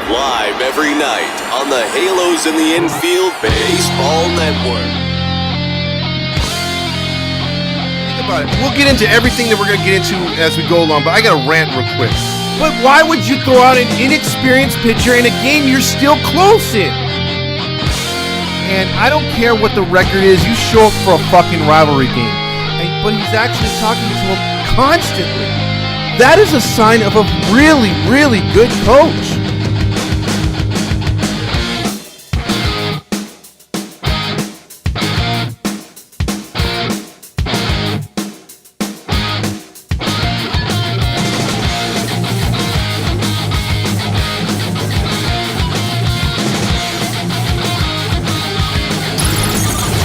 Live every night on the Halos in the Infield Baseball Network. Think about it. We'll get into everything that we're going to get into as we go along, but I got to rant real quick. But why would you throw out an inexperienced pitcher in a game you're still close in? And I don't care what the record is. You show up for a fucking rivalry game. But he's actually talking to him constantly. That is a sign of a really, really good coach.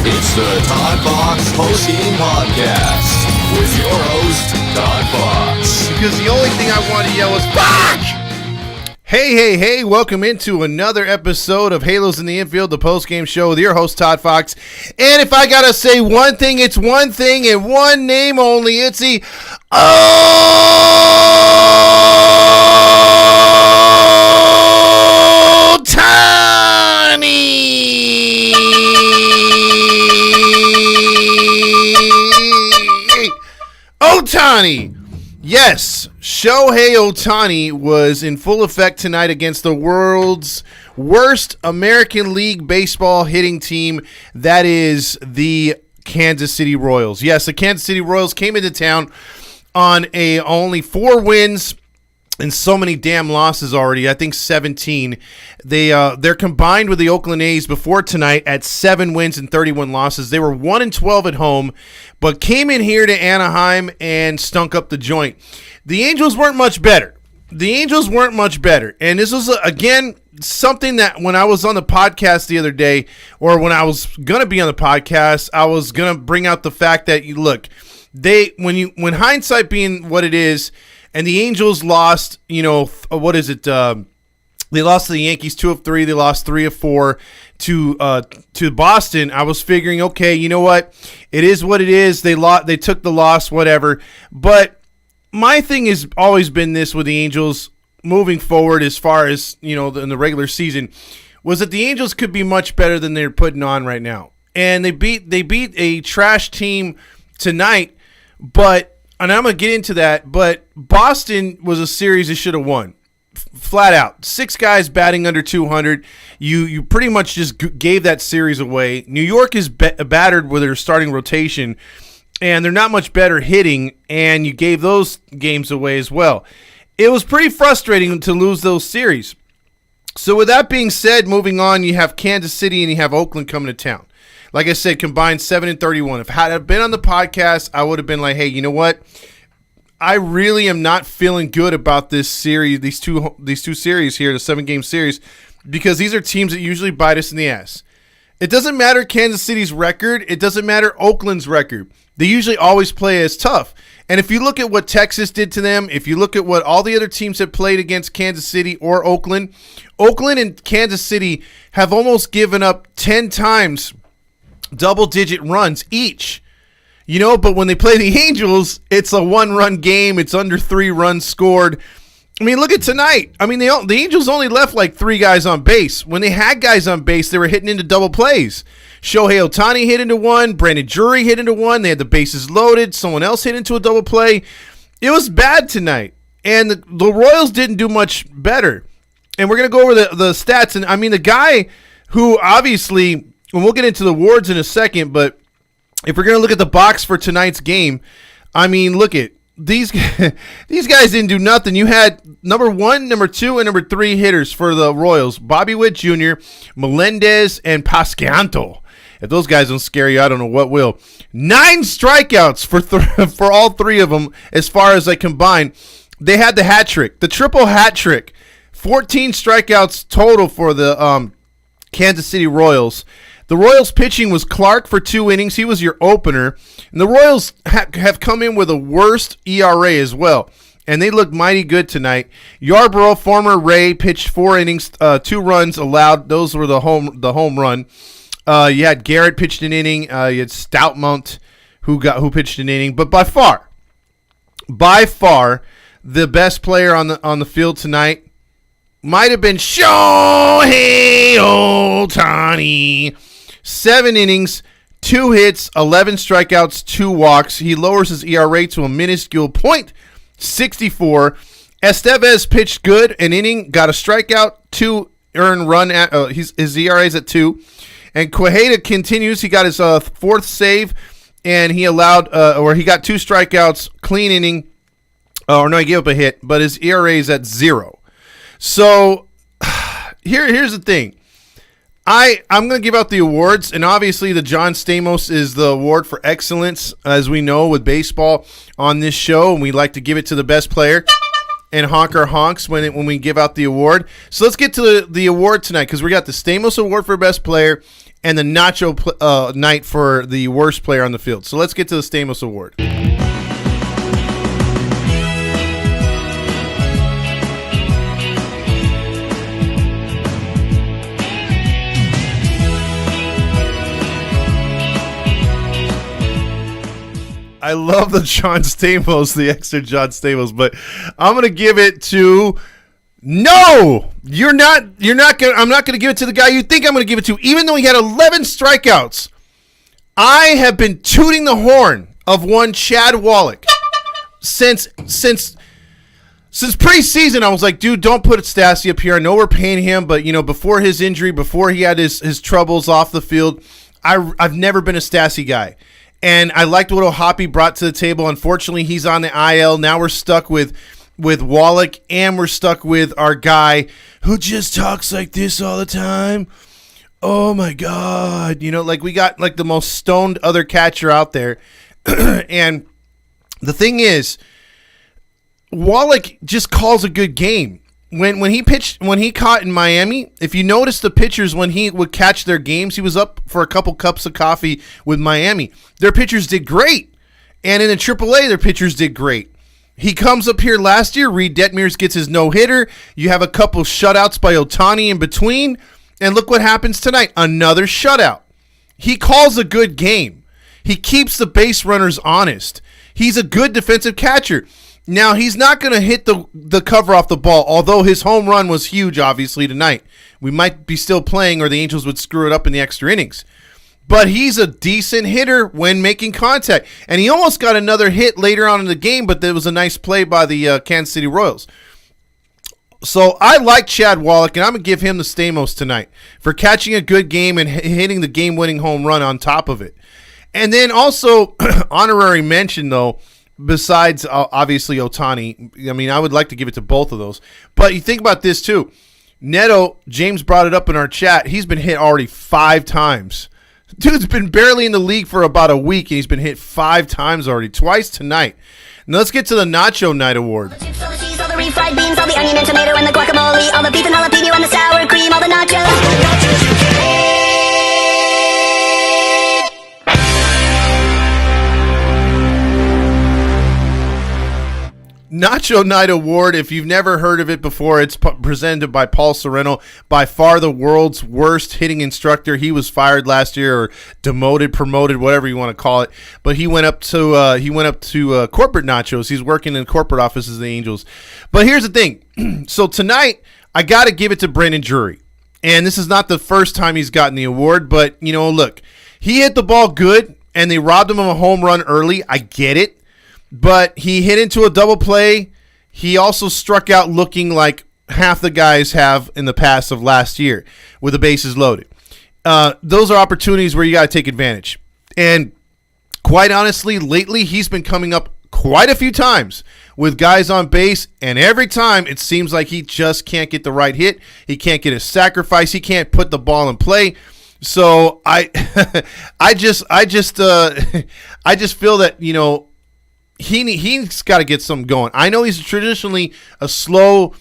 It's the ToddFox postgame podcast with your host, ToddFox. Because the only thing I want to yell is fuck! Hey, welcome into another episode of Halos in the Infield, the postgame show with your host, ToddFox. And if I got to say one thing, it's one thing and one name only. It's the Ohtani. Yes, Shohei Ohtani was in full effect tonight against the world's worst American League Baseball hitting team, that is the Kansas City Royals. Yes, the Kansas City Royals came into town on only 4 wins and so many damn losses already. I think 17. They're combined with the Oakland A's before tonight at 7 wins and 31 losses. They were 1-12 at home, but came in here to Anaheim and stunk up the joint. The Angels weren't much better. And this was, again, something that when I was on the podcast the other day, or when I was going to be on the podcast, I was going to bring out the fact that, look, when hindsight being what it is, and the Angels lost, they lost to the Yankees 2 of 3. They lost 3 of 4 to Boston. I was figuring, okay, you know what? It is what it is. They took the loss, whatever. But my thing has always been this with the Angels moving forward, as far as in the regular season, was that the Angels could be much better than they're putting on right now. And they beat a trash team tonight, and I'm going to get into that, but Boston was a series they should have won. Flat out. 6 guys batting under 200. You pretty much just gave that series away. New York is battered with their starting rotation, and they're not much better hitting, and you gave those games away as well. It was pretty frustrating to lose those series. So with that being said, moving on, you have Kansas City and you have Oakland coming to town. Like I said, combined 7 and 31. If had I been on the podcast, I would have been like, hey, you know what? I really am not feeling good about this series, these two series here, the 7-game series, because these are teams that usually bite us in the ass. It doesn't matter Kansas City's record. It doesn't matter Oakland's record. They usually always play as tough. And if you look at what Texas did to them, if you look at what all the other teams have played against Kansas City or Oakland and Kansas City have almost given up 10 times double-digit runs each. But when they play the Angels, it's a 1-run game. It's under 3 runs scored. I mean, look at tonight. I mean, the Angels only left like 3 guys on base. When they had guys on base, they were hitting into double plays. Shohei Ohtani hit into one. Brandon Drury hit into one. They had the bases loaded. Someone else hit into a double play. It was bad tonight. And the Royals didn't do much better. And we're going to go over the stats. And, I mean, the guy who obviously, and we'll get into the awards in a second, but if we're going to look at the box for tonight's game, I mean, look at these guys didn't do nothing. You had number 1, number 2, and number 3 hitters for the Royals: Bobby Witt Jr., Melendez, and Pasquanto. If those guys don't scare you, I don't know what will. 9 strikeouts for all 3 of them as far as they combine. They had the hat trick, the triple hat trick. 14 strikeouts total for the Kansas City Royals. The Royals pitching was Clark for 2 innings. He was your opener. And the Royals have come in with a worst ERA as well. And they looked mighty good tonight. Yarbrough, former Ray, pitched 4 innings, 2 runs allowed. Those were the home run. You had Garrett pitched an inning. You had Stoutmount who pitched an inning. But by far, the best player on the field tonight might have been Shohei Ohtani. 7 innings, 2 hits, 11 strikeouts, 2 walks. He lowers his ERA to a minuscule .64. Estevez pitched good, an inning, got a strikeout, 2 earned run. His ERA is at 2. And Quijada continues. He got his 4th save, and he allowed, he got 2 strikeouts, clean inning. He gave up a hit, but his ERA is at 0. So here's the thing. I'm going to give out the awards, and obviously the John Stamos is the award for excellence, as we know with baseball on this show, and we like to give it to the best player and honk our honks when we give out the award. So let's get to the award tonight, because we got the Stamos Award for best player and the Nacho Night for the worst player on the field. So let's get to the Stamos Award. I love the John Stamos, the extra John Stamos, but I'm going to give it to I'm not going to give it to the guy you think I'm going to give it to, even though he had 11 strikeouts. I have been tooting the horn of one Chad Wallach since preseason. I was like, dude, don't put Stassi up here. I know we're paying him, but before his injury, before he had his troubles off the field, I've never been a Stassi guy. And I liked what O'Hoppe brought to the table. Unfortunately, he's on the IL. Now we're stuck with Wallach, and we're stuck with our guy who just talks like this all the time. Oh, my God. We got the most stoned other catcher out there. And the thing is, Wallach just calls a good game. When he caught in Miami, if you notice the pitchers, when he would catch their games, he was up for a couple cups of coffee with Miami. Their pitchers did great. And in the AAA, their pitchers did great. He comes up here last year. Reed Detmers gets his no-hitter. You have a couple shutouts by Ohtani in between. And look what happens tonight. Another shutout. He calls a good game. He keeps the base runners honest. He's a good defensive catcher. Now, he's not going to hit the cover off the ball, although his home run was huge, obviously, tonight. We might be still playing, or the Angels would screw it up in the extra innings. But he's a decent hitter when making contact. And he almost got another hit later on in the game, but there was a nice play by the Kansas City Royals. So I like Chad Wallach, and I'm going to give him the Stamos tonight for catching a good game and hitting the game-winning home run on top of it. And then also, honorary mention, though, besides, obviously, Ohtani. I mean, I would like to give it to both of those. But you think about this, too. Neto, James brought it up in our chat. He's been hit already 5 times. Dude's been barely in the league for about a week, and he's been hit 5 times already. Twice tonight. Now let's get to the Nacho Night Award. All the chips, all the cheese, all the refried beans, all the onion and tomato and the guacamole, all the beef and jalapeno and the sour cream, all the nachos. Nacho Night Award, if you've never heard of it before, it's presented by Paul Sereno, by far the world's worst hitting instructor. He was fired last year, or demoted, promoted, whatever you want to call it. But he went up to corporate nachos. He's working in corporate offices of the Angels. But here's the thing. So tonight, I got to give it to Brendan Drury. And this is not the first time he's gotten the award, but, look, he hit the ball good, and they robbed him of a home run early. I get it. But he hit into a double play. He also struck out looking like half the guys have in the past of last year with the bases loaded. Those are opportunities where you got to take advantage. And quite honestly, lately he's been coming up quite a few times with guys on base, and every time it seems like he just can't get the right hit. He can't get a sacrifice. He can't put the ball in play. So I just feel that, he's got to get something going. I know he's traditionally a slow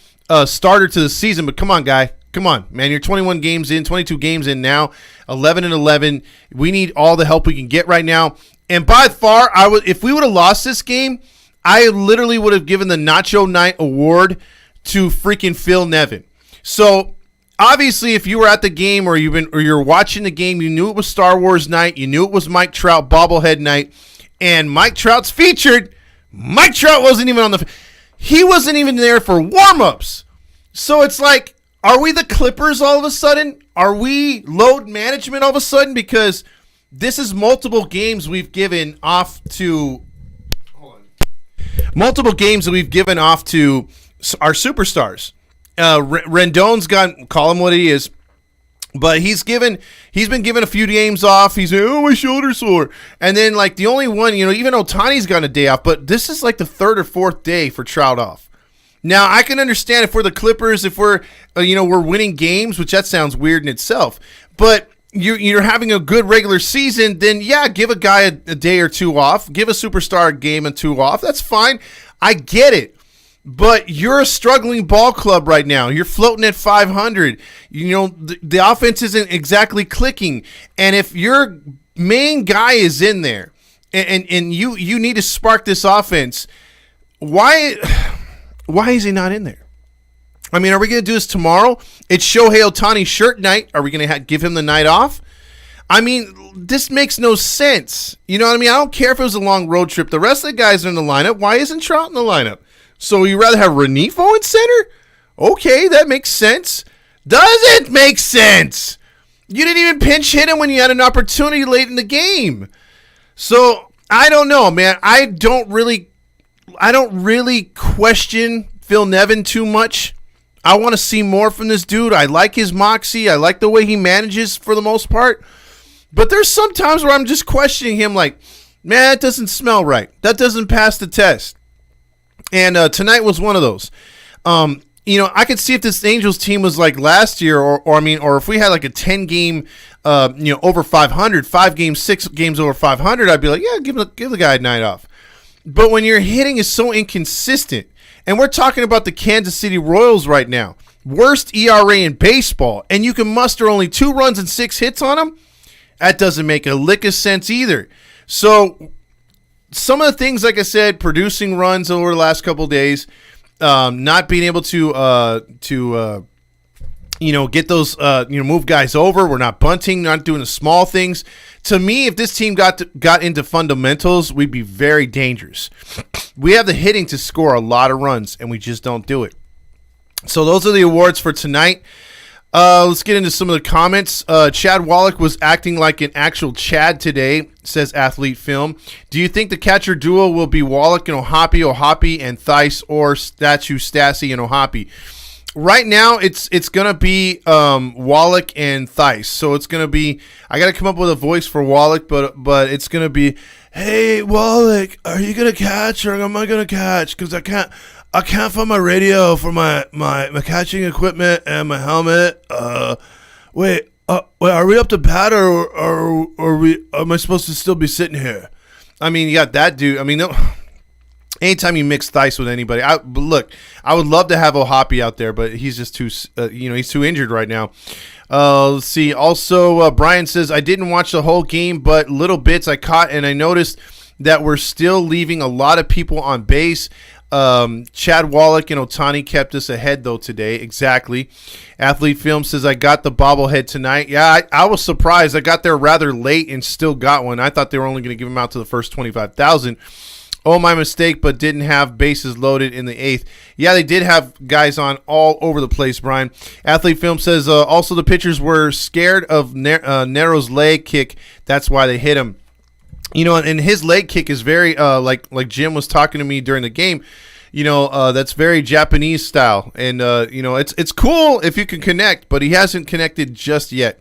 starter to the season, but come on, guy. Come on, man. You're 21 games in, 22 games in now, 11-11. We need all the help we can get right now. And by far, if we would have lost this game, I literally would have given the Nacho Night Award to freaking Phil Nevin. So obviously, if you were at the game or you're watching the game, you knew it was Star Wars night. You knew it was Mike Trout bobblehead night. And Mike Trout's featured. Mike Trout wasn't even he wasn't even there for warm-ups. So it's like, Are we the Clippers all of a sudden? Are we load management all of a sudden? Because this is multiple games we've given off to. Hold on. Multiple games that we've given off to our superstars. Rendon's got, call him what he is, but he's been given a few games off. He's like, oh, my shoulder's sore. And then, like, the only one, even Ohtani's got a day off, but this is like the third or fourth day for Trout off. Now, I can understand if we're the Clippers, if we're, we're winning games, which that sounds weird in itself, but you're having a good regular season, then, yeah, give a guy a day or two off. Give a superstar a game or two off. That's fine. I get it. But you're a struggling ball club right now. You're floating at 500. The offense isn't exactly clicking. And if your main guy is in there and you need to spark this offense, why is he not in there? I mean, are we going to do this tomorrow? It's Shohei Ohtani shirt night. Are we going to give him the night off? I mean, this makes no sense. You know what I mean? I don't care if it was a long road trip. The rest of the guys are in the lineup. Why isn't Trout in the lineup? So you rather have Renifo in center? Okay, that makes sense. Doesn't make sense. You didn't even pinch hit him when you had an opportunity late in the game. So I don't know, man. I don't really question Phil Nevin too much. I want to see more from this dude. I like his moxie. I like the way he manages for the most part. But there's some times where I'm just questioning him like, man, that doesn't smell right. That doesn't pass the test. And tonight was one of those. I could see if this Angels team was like last year, or if we had like a 10-game, over 500, 5 games, 6 games over 500, I'd be like, yeah, give the guy a night off. But when your hitting is so inconsistent, and we're talking about the Kansas City Royals right now, worst ERA in baseball, and you can muster only 2 runs and 6 hits on them, that doesn't make a lick of sense either. So some of the things, like I said, producing runs over the last couple of days, not being able to get those, move guys over. We're not bunting, not doing the small things. To me, if this team got into fundamentals, we'd be very dangerous. We have the hitting to score a lot of runs, and we just don't do it. So those are the awards for tonight. Let's get into some of the comments. Chad Wallach was acting like an actual Chad today, says Athlete Film. Do you think the catcher duo will be Wallach and O'Hoppe, and Theis, or Stassi and O'Hoppe? Right now, it's going to be Wallach and Theis. So it's going to be, I got to come up with a voice for Wallach, but it's going to be, hey, Wallach, are you going to catch or am I going to catch? Because I can't find my radio for my catching equipment and my helmet. Wait, are we up to bat or am I supposed to still be sitting here? I mean, you got that dude. I mean, anytime you mix Theis with anybody, I would love to have O'Hoppe out there, but he's just too, he's too injured right now. Let's see. Also, Brian says, I didn't watch the whole game, but little bits I caught, and I noticed that we're still leaving a lot of people on base. Chad Wallach and Ohtani kept us ahead, though, today. Exactly. Athlete Film says, I got the bobblehead tonight. Yeah, I was surprised. I got there rather late and still got one. I thought they were only going to give them out to the first 25,000. Oh, my mistake, but didn't have bases loaded in the 8th. Yeah, they did have guys on all over the place, Brian. Athlete Film says, also the pitchers were scared of Nero's leg kick. That's why they hit him. And his leg kick is very, like Jim was talking to me during the game, that's very Japanese style. And, it's cool if you can connect, but he hasn't connected just yet.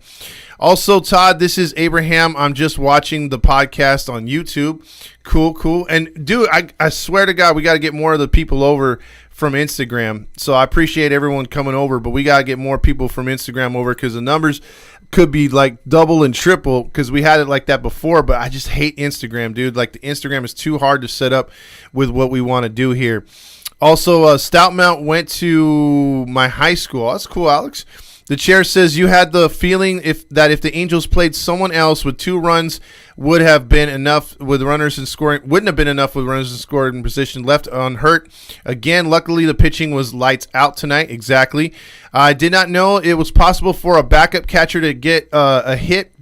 Also, Todd, this is Abraham. I'm just watching the podcast on YouTube. Cool. And, dude, I swear to God, we got to get more of the people over from Instagram. So I appreciate everyone coming over, but we got to get more people from Instagram over because the numbers could be like double and triple because we had it like that before, but I just hate Instagram, dude. Like, the Instagram is too hard to set up with what we want to do here. Also, Stoutmount went to my high school. That's cool, Alex. The chair says you had the feeling that if the Angels played someone else with 2 runs wouldn't have been enough with runners in scoring position left unhurt. Again, luckily the pitching was lights out tonight. Exactly. I did not know it was possible for a backup catcher to get a hit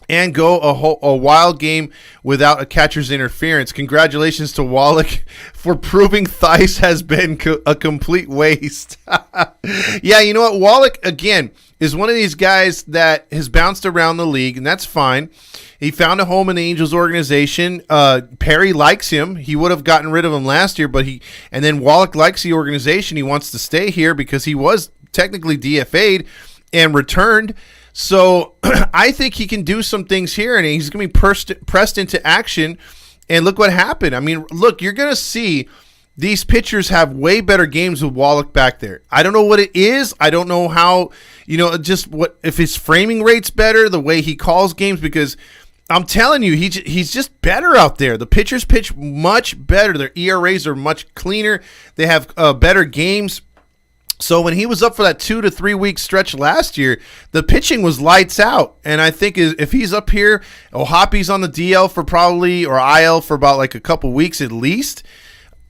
and go a wild game without a catcher's interference. Congratulations to Wallach for proving Theis has been a complete waste. Yeah, you know what? Wallach, again, is one of these guys that has bounced around the league, and that's fine. He found a home in the Angels organization. Perry likes him. He would have gotten rid of him last year, and then Wallach likes the organization. He wants to stay here because he was technically DFA'd and returned. So I think he can do some things here, and he's going to be pressed into action. And look what happened. I mean, look, you're going to see these pitchers have way better games with Wallach back there. I don't know what it is. I don't know how, just what if his framing rate's better, the way he calls games, because I'm telling you, he's just better out there. The pitchers pitch much better. Their ERAs are much cleaner. They have better games. So when he was up for that 2 to 3 week stretch last year, the pitching was lights out. And I think if he's up here, O'Hoppe's on the DL for probably, or IL for about like a couple weeks at least,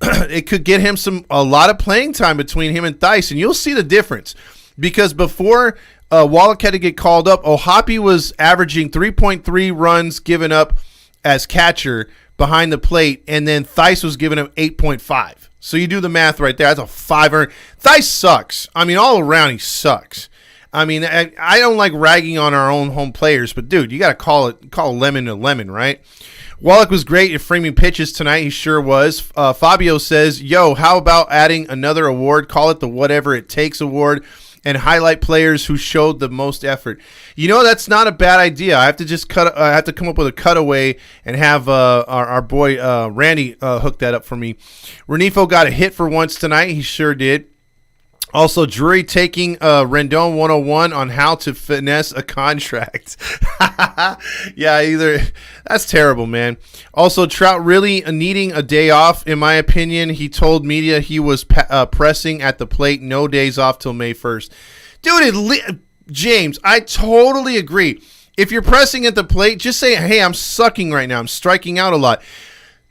it could get him a lot of playing time between him and Theis. And you'll see the difference. Because before Wallach had to get called up, O'Hoppe was averaging 3.3 runs given up as catcher behind the plate. And then Theis was giving him 8.5. So you do the math right there. That's a 5 earned. Theis sucks. I mean, all around he sucks. I mean, I don't like ragging on our own home players, but dude, you got to call lemon a lemon, right? Wallach was great at framing pitches tonight. He sure was. Fabio says, yo, how about adding another award? Call it the Whatever It Takes award and highlight players who showed the most effort. That's not a bad idea. I have to come up with a cutaway and have our boy Randy hook that up for me. Renifo got a hit for once tonight. He sure did. Also, Drury taking Rendon 101 on how to finesse a contract. Yeah, that's terrible, man. Also, Trout really needing a day off, in my opinion. He told media he was pressing at the plate, no days off till May 1st. Dude, James, I totally agree. If you're pressing at the plate, just say, hey, I'm sucking right now. I'm striking out a lot.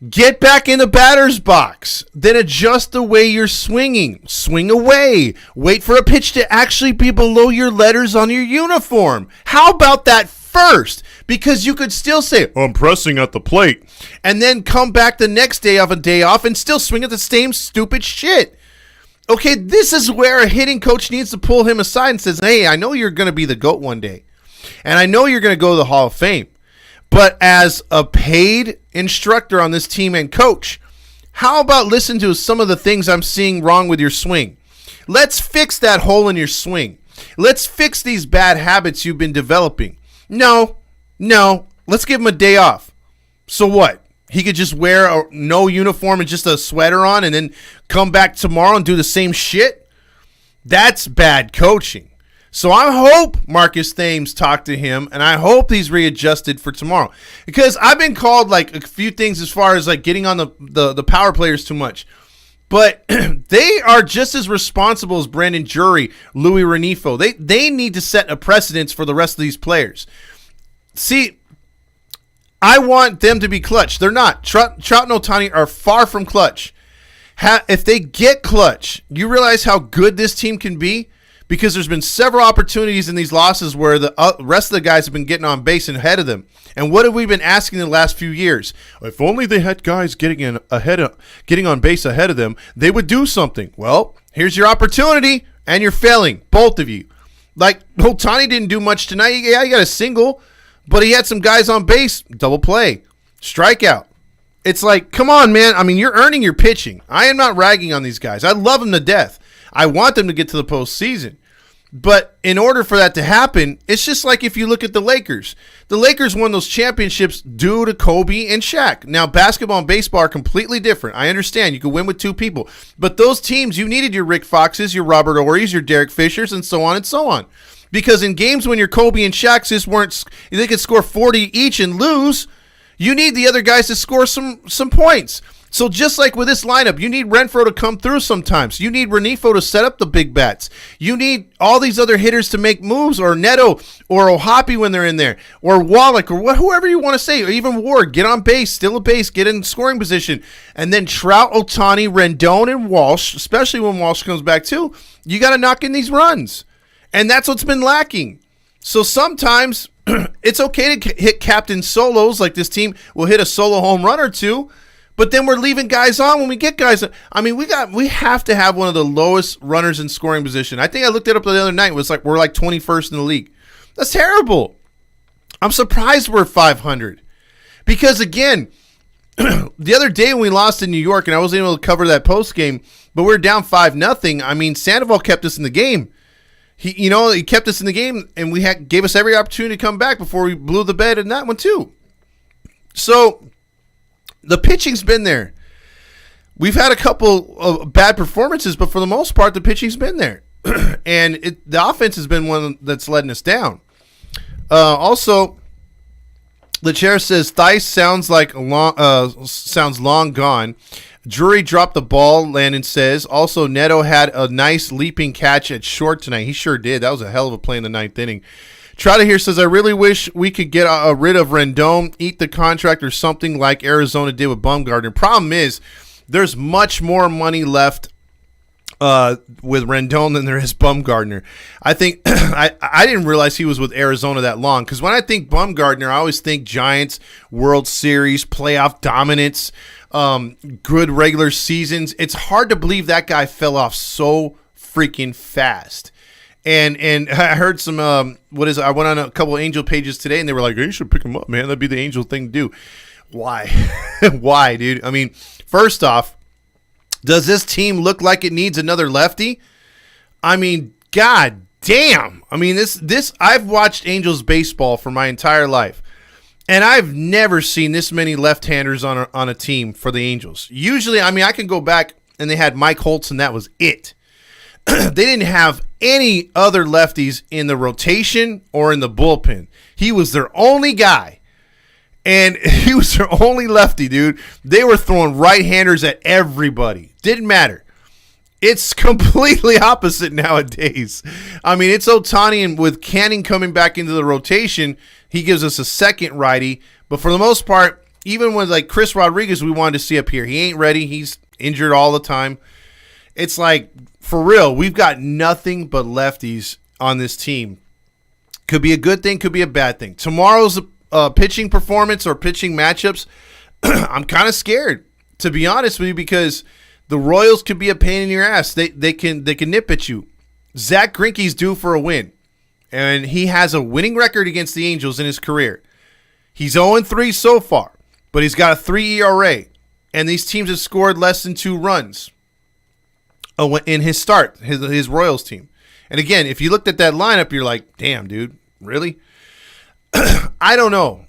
Get back in the batter's box. Then adjust the way you're swinging. Swing away. Wait for a pitch to actually be below your letters on your uniform. How about that first? Because you could still say, I'm pressing at the plate. And then come back the next day of a day off and still swing at the same stupid shit. Okay, this is where a hitting coach needs to pull him aside and says, hey, I know you're going to be the GOAT one day. And I know you're going to go to the Hall of Fame. But as a paid instructor on this team and coach, how about listen to some of the things I'm seeing wrong with your swing? Let's fix that hole in your swing. Let's fix these bad habits you've been developing. No, let's give him a day off. So what? He could just wear no uniform and just a sweater on and then come back tomorrow and do the same shit? That's bad coaching. So I hope Marcus Thames talked to him, and I hope he's readjusted for tomorrow. Because I've been called like a few things as far as like getting on the power players too much. But they are just as responsible as Brandon Drury, Louis Renifo. They need to set a precedence for the rest of these players. See, I want them to be clutch. They're not. Trout and Ohtani are far from clutch. If they get clutch, you realize how good this team can be? Because there's been several opportunities in these losses where the rest of the guys have been getting on base and ahead of them. And what have we been asking the last few years? If only they had guys getting on base ahead of them, they would do something. Well, here's your opportunity, and you're failing, both of you. Like, Ohtani didn't do much tonight. Yeah, he got a single, but he had some guys on base, double play, strikeout. It's like, come on, man. I mean, you're earning your pitching. I am not ragging on these guys. I love them to death. I want them to get to the postseason. But in order for that to happen, it's just like if you look at the Lakers. The Lakers won those championships due to Kobe and Shaq. Now, basketball and baseball are completely different. I understand. You could win with two people. But those teams, you needed your Rick Foxes, your Robert Ory's, your Derek Fishers, and so on and so on. Because in games when your Kobe and Shaq just weren't, they could score 40 each and lose, you need the other guys to score some points. So just like with this lineup, you need Renfroe to come through sometimes. You need Renifo to set up the big bats. You need all these other hitters to make moves, or Neto, or O'Hoppe when they're in there, or Wallach, or whoever you want to say, or even Ward. Get on base, steal a base, get in scoring position. And then Trout, Ohtani, Rendon, and Walsh, especially when Walsh comes back too, you got to knock in these runs. And that's what's been lacking. So sometimes It's okay to hit captain solos, like this team will hit a solo home run or two, but then we're leaving guys on when we get guys. I mean, we have to have one of the lowest runners in scoring position. I think I looked it up the other night. It was like we're like 21st in the league. That's terrible. I'm surprised we're 500 because again, the other day when we lost in New York and I wasn't able to cover that post game, but we were down 5-0. I mean, Sandoval kept us in the game. He kept us in the game and gave us every opportunity to come back before we blew the bed in that one too. So the pitching's been there. We've had a couple of bad performances, but for the most part, the pitching's been there. And the offense has been one that's letting us down. Also, the chair says Theis sounds long gone. Drury dropped the ball, Landon says. Also, Neto had a nice leaping catch at short tonight. He sure did. That was a hell of a play in the ninth inning. Trotter here says, I really wish we could get rid of Rendon, eat the contract or something like Arizona did with Bumgarner. Problem is, there's much more money left with Rendon than there is Bumgarner. I think I didn't realize he was with Arizona that long because when I think Bumgarner, I always think Giants, World Series, playoff dominance, good regular seasons. It's hard to believe that guy fell off so freaking fast. And I heard some I went on a couple of Angel pages today and they were like, hey, you should pick him up, man. That'd be the Angel thing to do. Why? Why, dude? I mean, first off, does this team look like it needs another lefty? I mean, god damn. I mean, this I've watched Angels baseball for my entire life. And I've never seen this many left-handers on a team for the Angels. Usually, I mean, I can go back and they had Mike Holtz and that was it. They didn't have any other lefties in the rotation or in the bullpen. He was their only guy. And he was their only lefty, dude. They were throwing right-handers at everybody. Didn't matter. It's completely opposite nowadays. I mean, it's Ohtani, and with Canning coming back into the rotation, he gives us a second righty. But for the most part, even with like Chris Rodriguez, we wanted to see up here. He ain't ready. He's injured all the time. It's like, for real, we've got nothing but lefties on this team. Could be a good thing, could be a bad thing. Tomorrow's pitching performance or pitching matchups, I'm kind of scared, to be honest with you, because the Royals could be a pain in your ass. They can nip at you. Zach Greinke's due for a win, and he has a winning record against the Angels in his career. He's 0-3 so far, but he's got a 3 ERA, and these teams have scored less than 2 runs in his start, his Royals team. And again, if you looked at that lineup, you're like, damn, dude, really? I don't know.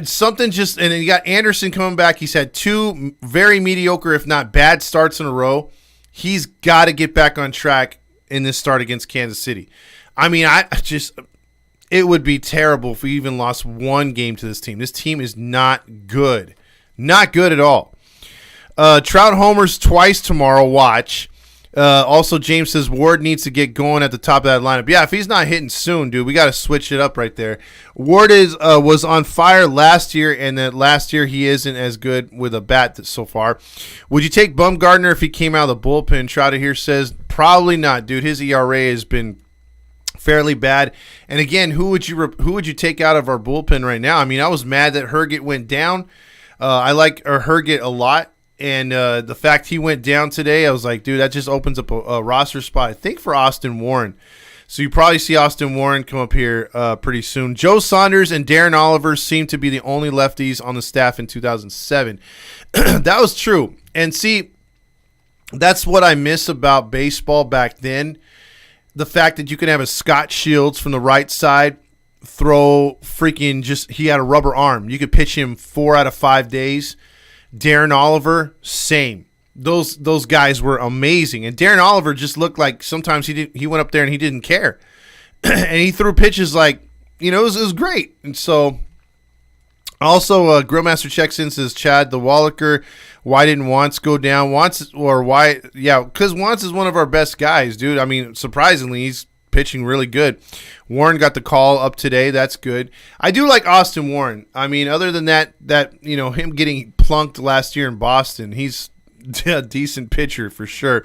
Something just, and then you got Anderson coming back. He's had 2 very mediocre, if not bad, starts in a row. He's got to get back on track in this start against Kansas City. I mean, it would be terrible if we even lost 1 game to this team. This team is not good. Not good at all. Trout homers twice tomorrow. Watch. Also, James says Ward needs to get going at the top of that lineup. Yeah, if he's not hitting soon, dude, we got to switch it up right there. Ward was on fire last year, and that last year he isn't as good with a bat so far. Would you take Bumgarner if he came out of the bullpen? Trouter here says probably not, dude. His ERA has been fairly bad. And again, who would you take out of our bullpen right now? I mean, I was mad that Herget went down. I like Herget a lot. And the fact he went down today, I was like, dude, that just opens up a roster spot, I think, for Austin Warren. So you probably see Austin Warren come up here pretty soon. Joe Saunders and Darren Oliver seem to be the only lefties on the staff in 2007. That was true. And see, that's what I miss about baseball back then. The fact that you could have a Scott Shields from the right side throw he had a rubber arm. You could pitch him 4 out of 5 days. Darren Oliver, same. Those guys were amazing. And Darren Oliver just looked like sometimes he went up there and he didn't care. And he threw pitches like, it was great. And so also Grillmaster checks in, says, Chad, the Wallacher, why didn't Wantz go down? Because Wantz is one of our best guys, dude. I mean, surprisingly, he's pitching really good. Warren got the call up today. That's good. I do like Austin Warren. I mean, other than that him getting plunked last year in Boston, he's decent pitcher for sure.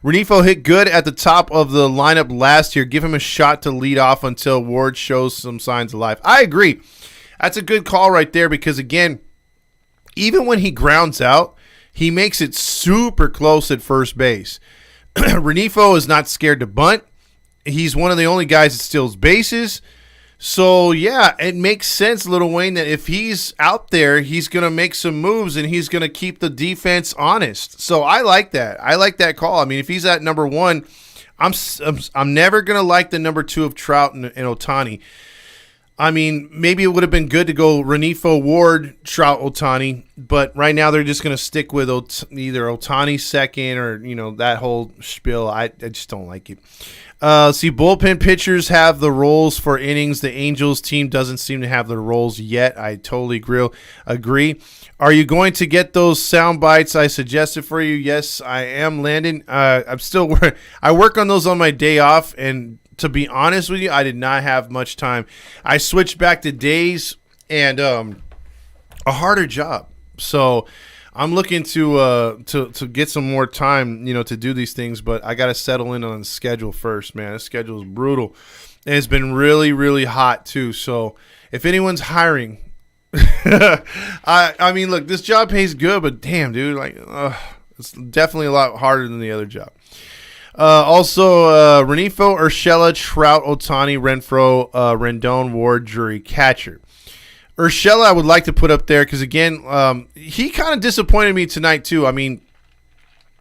Renifo hit good at the top of the lineup last year. Give him a shot to lead off until Ward shows some signs of life. I agree. That's a good call right there because, again, even when he grounds out, he makes it super close at first base. Renifo is not scared to bunt. He's one of the only guys that steals bases. So, yeah, it makes sense, Little Wayne, that if he's out there, he's going to make some moves and he's going to keep the defense honest. So I like that. I like that call. I mean, if he's at number one, I'm never going to like the number two of Trout and Ohtani. I mean, maybe it would have been good to go Renifo, Ward, Trout, Ohtani, but right now they're just going to stick with either Ohtani second or, that whole spiel. I just don't like it. See, bullpen pitchers have the roles for innings. The Angels team doesn't seem to have the roles yet. I totally agree. Are you going to get those sound bites I suggested for you? Yes, I am, Landon. I work on those on my day off, and to be honest with you, I did not have much time. I switched back to days and a harder job. So I'm looking to get some more time, to do these things, but I got to settle in on the schedule first, man. The schedule is brutal, and it's been really, really hot too. So if anyone's hiring, I mean, look, this job pays good, but damn, dude, it's definitely a lot harder than the other job. Also, Renifo, Urshela, Trout, Ohtani, Renfroe, Rendon, Ward, Drury, catcher. Urshela I would like to put up there because, again, he kind of disappointed me tonight too. I mean,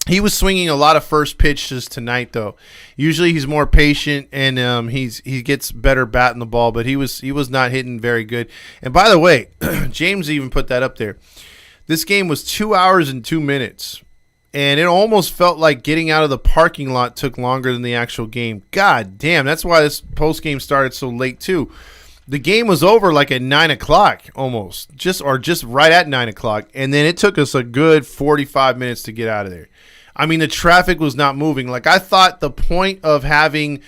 he was swinging a lot of first pitches tonight, though. Usually he's more patient and he gets better batting the ball, but he was not hitting very good. And by the way, James even put that up there. This game was 2 hours and 2 minutes, and it almost felt like getting out of the parking lot took longer than the actual game. God damn, that's why this postgame started so late too. The game was over like at 9 o'clock almost, just right at 9 o'clock, and then it took us a good 45 minutes to get out of there. I mean, the traffic was not moving. Like, I thought the point of having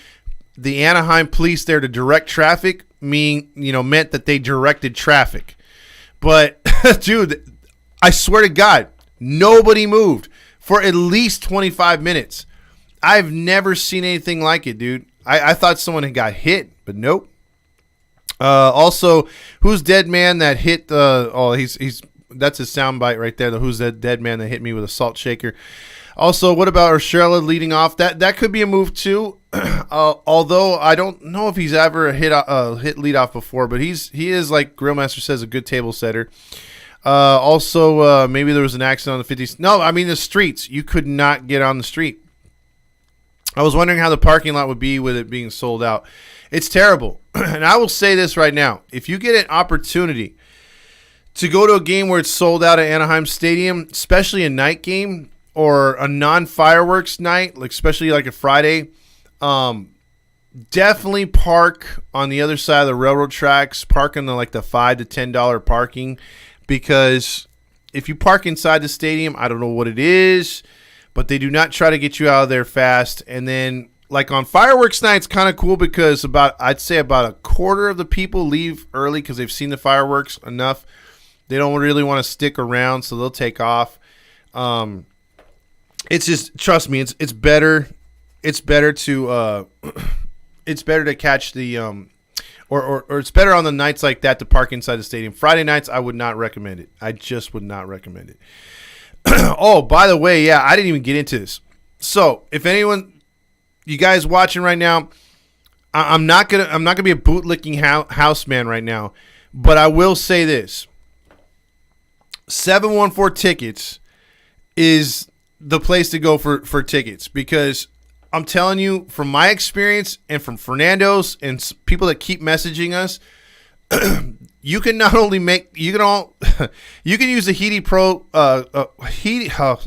the Anaheim police there to direct traffic meant that they directed traffic. But, dude, I swear to God, nobody moved for at least 25 minutes. I've never seen anything like it, dude. I thought someone had got hit, but nope. Also, who's dead man that hit he's that's his soundbite right there. Who's that dead man that hit me with a salt shaker? Also, what about Urshela leading off? That could be a move too. Although I don't know if he's ever hit leadoff before, but he is, like Grillmaster says, a good table setter. Also, maybe there was an accident on the 50s. No, I mean the streets. You could not get on the street. I was wondering how the parking lot would be with it being sold out. It's terrible. And I will say this right now. If you get an opportunity to go to a game where it's sold out at Anaheim Stadium, especially a night game or a non-fireworks night, especially like a Friday, definitely park on the other side of the railroad tracks. Park in the $5 to $10 parking, because if you park inside the stadium, I don't know what it is, but they do not try to get you out of there fast. And then, like on fireworks night, it's kind of cool because I'd say about a quarter of the people leave early because they've seen the fireworks enough. They don't really want to stick around, so they'll take off. It's just, trust me, it's better. It's better to catch the or it's better on the nights like that to park inside the stadium. Friday nights, I would not recommend it. I just would not recommend it. Oh, by the way, yeah, I didn't even get into this. So, if anyone, you guys watching right now, I'm not gonna be a bootlicking house man right now, but I will say this: 714 Tickets is the place to go for tickets, because I'm telling you, from my experience and from Fernando's and people that keep messaging us, you can not only you can use the Heedy Pro I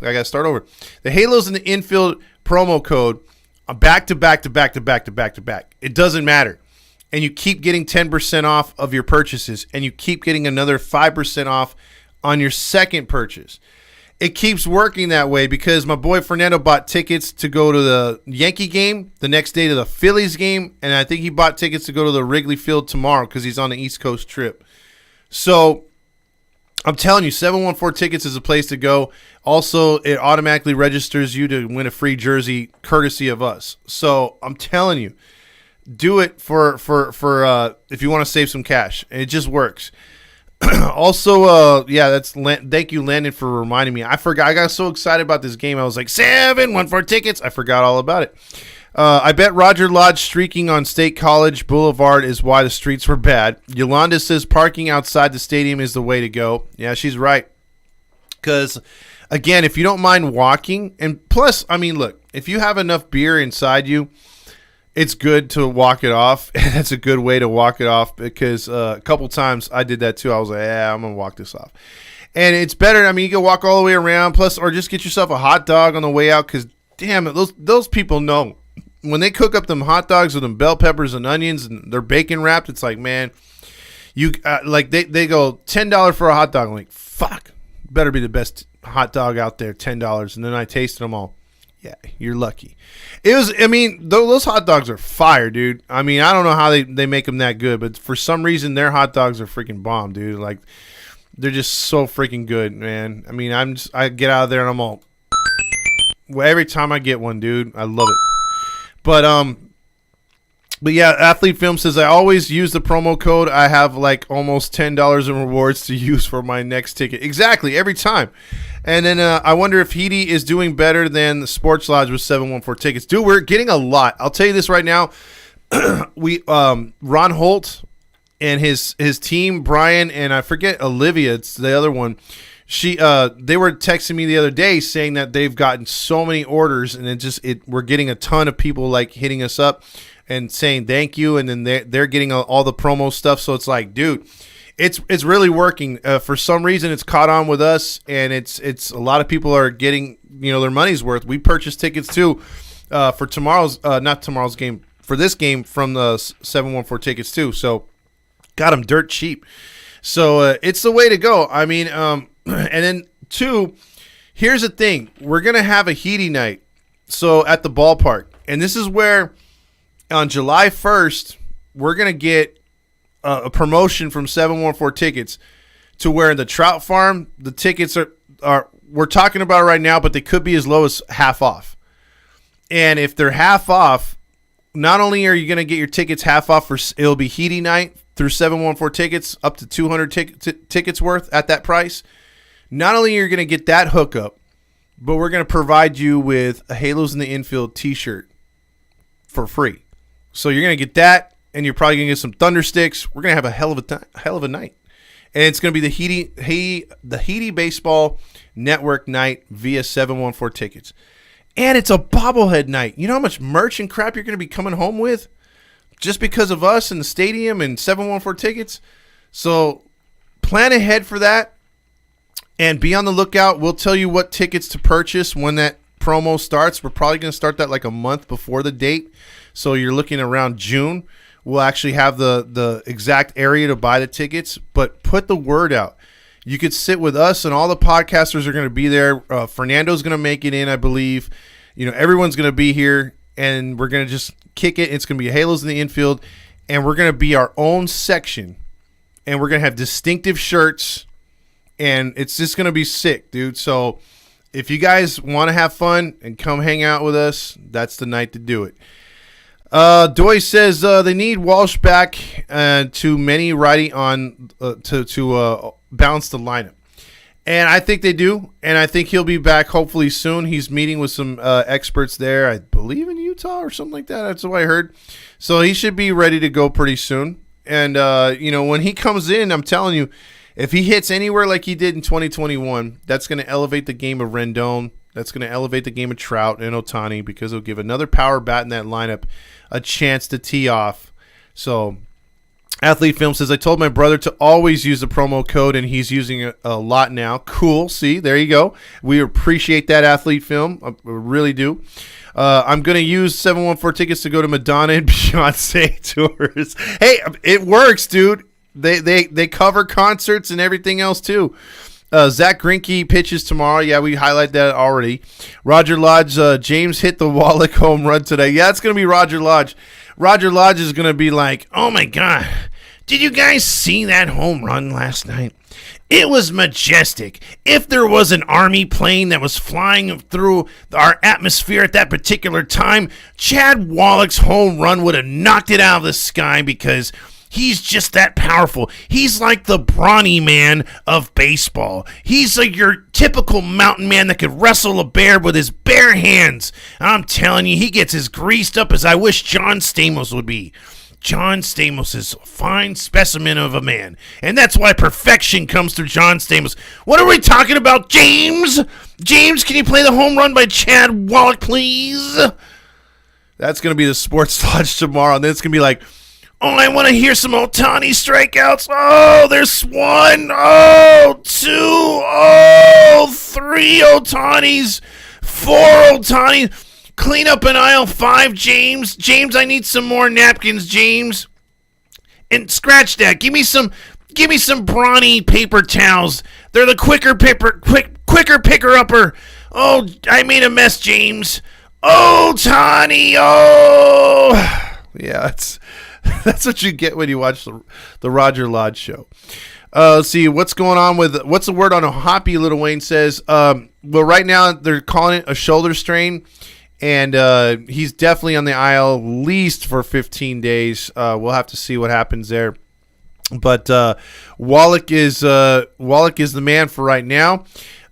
gotta start over. The Halos in the Infield promo code back to back. It doesn't matter. And you keep getting 10% off of your purchases, and you keep getting another 5% off on your second purchase. It keeps working that way because my boy Fernando bought tickets to go to the Yankee game, the next day to the Phillies game, and I think he bought tickets to go to the Wrigley Field tomorrow because he's on the East Coast trip. So I'm telling you, 714 Tickets is a place to go. Also, it automatically registers you to win a free jersey courtesy of us. So I'm telling you, do it for if you want to save some cash. And it just works. Also, thank you, Landon, for reminding me. I forgot. I got so excited about this game. I was like, 714 Tickets. I forgot all about it. I bet Roger Lodge streaking on State College Boulevard is why the streets were bad. Yolanda says parking outside the stadium is the way to go. Yeah, she's right. Because, again, if you don't mind walking, and plus, I mean, look, if you have enough beer inside you, it's good to walk it off. That's a good way to walk it off because a couple times I did that too. I was like, yeah, I'm going to walk this off. And it's better. I mean, you can walk all the way around, plus, or just get yourself a hot dog on the way out because, damn it, those people know. When they cook up them hot dogs with them bell peppers and onions and they're bacon wrapped, it's like, man, you they go $10 for a hot dog. I'm like, fuck, better be the best hot dog out there, $10. And then I tasted them all. Yeah, you're lucky. Those hot dogs are fire, dude. I mean, I don't know how they make them that good, but for some reason their hot dogs are freaking bomb, dude. Like, they're just so freaking good, man. I mean, I get out of there and I'm all, every time I get one, dude, I love it. But yeah, Athlete Film says, I always use the promo code. I have like almost $10 in rewards to use for my next ticket. Exactly, every time. And then I wonder if Heedy is doing better than the Sports Lodge with 714 Tickets. Dude, we're getting a lot. I'll tell you this right now. Ron Holt and his team, Brian, and I forget Olivia, it's the other one. They were texting me the other day saying that they've gotten so many orders, and we're getting a ton of people like hitting us up and saying thank you, and then they're getting all the promo stuff. So it's like, dude, it's really working. For some reason, it's caught on with us, and it's a lot of people are getting their money's worth. We purchased tickets too for not tomorrow's game, for this game from the 714 Tickets too. So got them dirt cheap. So it's the way to go. I mean. And then, two, here's the thing. We're going to have a Heedy night at the ballpark. And this is where on July 1st, we're going to get a promotion from 714 Tickets to where the Trout Farm, the tickets are we're talking about it right now, but they could be as low as half off. And if they're half off, not only are you going to get your tickets half off, it'll be Heedy night through 714 Tickets, up to 200 tickets worth at that price. Not only are you going to get that hookup, but we're going to provide you with a Halos in the Infield t-shirt for free. So you're going to get that, and you're probably going to get some Thunder Sticks. We're going to have a hell of a night. And it's going to be the Heedy Baseball Network night via 714 Tickets. And it's a bobblehead night. You know how much merch and crap you're going to be coming home with just because of us and the stadium and 714 Tickets? So plan ahead for that. And be on the lookout. We'll tell you what tickets to purchase when that promo starts. We're probably going to start that like a month before the date. So you're looking around June. We'll actually have the exact area to buy the tickets. But put the word out. You could sit with us, and all the podcasters are going to be there. Fernando's going to make it in, I believe. Everyone's going to be here, and we're going to just kick it. It's going to be Halos in the Infield, and we're going to be our own section. And we're going to have distinctive shirts. And it's just going to be sick, dude. So if you guys want to have fun and come hang out with us, that's the night to do it. Doy says they need Walsh back to many righty on to balance the lineup. And I think they do. And I think he'll be back hopefully soon. He's meeting with some experts there, I believe in Utah or something like that. That's what I heard. So he should be ready to go pretty soon. And, when he comes in, I'm telling you, if he hits anywhere like he did in 2021, that's going to elevate the game of Rendon. That's going to elevate the game of Trout and Ohtani because it'll give another power bat in that lineup a chance to tee off. So, Athlete Film says, I told my brother to always use the promo code, and he's using it a lot now. Cool. See, there you go. We appreciate that, Athlete Film. I really do. I'm going to use 714 Tickets to go to Madonna and Beyonce tours. Hey, it works, dude. They cover concerts and everything else too. Zach Greinke pitches tomorrow. Yeah, we highlight that already. Roger Lodge, James hit the Wallach home run today. Yeah, it's going to be Roger Lodge. Roger Lodge is going to be like, oh my God, did you guys see that home run last night? It was majestic. If there was an army plane that was flying through our atmosphere at that particular time, Chad Wallach's home run would have knocked it out of the sky because he's just that powerful. He's like the brawny man of baseball. He's like your typical mountain man that could wrestle a bear with his bare hands. I'm telling you, he gets as greased up as I wish John Stamos would be. John Stamos is a fine specimen of a man, and that's why perfection comes through John Stamos. What are we talking about, James? James, can you play the home run by Chad Wallach, please? That's going to be the Sports Lodge tomorrow, and then it's going to be like, oh, I want to hear some Ohtani strikeouts. Oh, there's 1. Oh, 2. Oh, 3 Ohtanis. 4 Ohtanis. Clean up in aisle 5, James. James, I need some more napkins, James. And scratch that. Give me some brawny paper towels. They're the quicker picker-upper. Oh, I made a mess, James. Oh, Tani. Oh. Yeah, that's what you get when you watch the Roger Lodge show. Let's see what's going on with what's the word on a hoppy. Little Wayne says, well, right now they're calling it a shoulder strain. And he's definitely on the IL at least for 15 days. We'll have to see what happens there. But Wallach is the man for right now.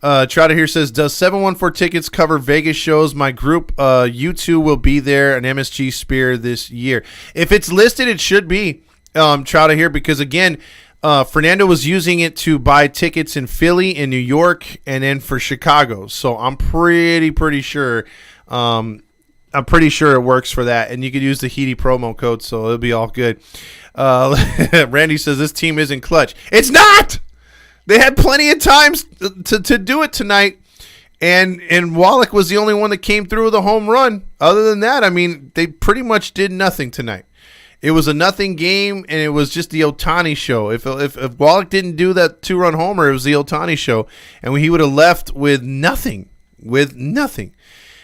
Trotter here says, does 714 tickets cover Vegas shows? My group, U2 will be there, an MSG Spear this year. If it's listed, it should be, Trotter here, because again, Fernando was using it to buy tickets in Philly, in New York, and then for Chicago. So I'm pretty sure. I'm pretty sure it works for that, and you could use the Heedy promo code, so it'll be all good. Randy says this team isn't clutch. It's not. They had plenty of times to do it tonight, and Wallach was the only one that came through with a home run. Other than that, I mean, they pretty much did nothing tonight. It was a nothing game, and it was just the Ohtani show. If Wallach didn't do that 2-run homer, it was the Ohtani show, and he would have left with nothing.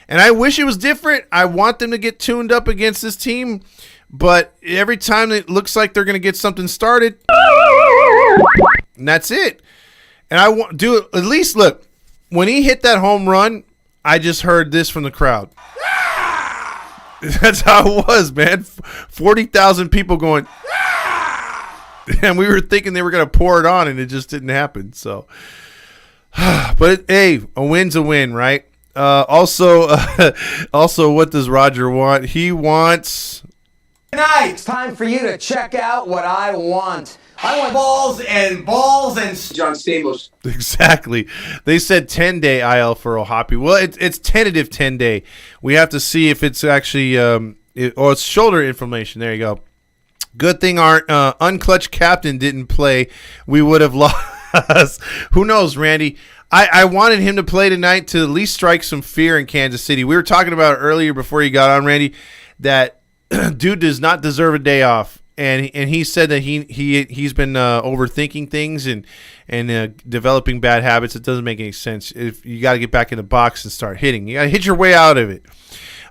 And I wish it was different. I want them to get tuned up against this team, but every time it looks like they're going to get something started, and that's it. And I want do at least look when he hit that home run. I just heard this from the crowd. That's how it was, man. 40,000 people going, and we were thinking they were going to pour it on, and it just didn't happen. So, but hey, a win's a win, right? Also, what does Roger want? He wants tonight. It's time for you to check out what I want. I want balls and John Stamos. Exactly. They said 10-day IL for Ohapi. Well, it's tentative 10-day. We have to see if it's actually it's shoulder inflammation. There you go. Good thing our unclutched captain didn't play. We would have lost. Who knows, Randy? I wanted him to play tonight to at least strike some fear in Kansas City. We were talking about it earlier before you got on, Randy, that dude does not deserve a day off. And he said that he's been overthinking things and developing bad habits. It doesn't make any sense. If you got to get back in the box and start hitting, you got to hit your way out of it.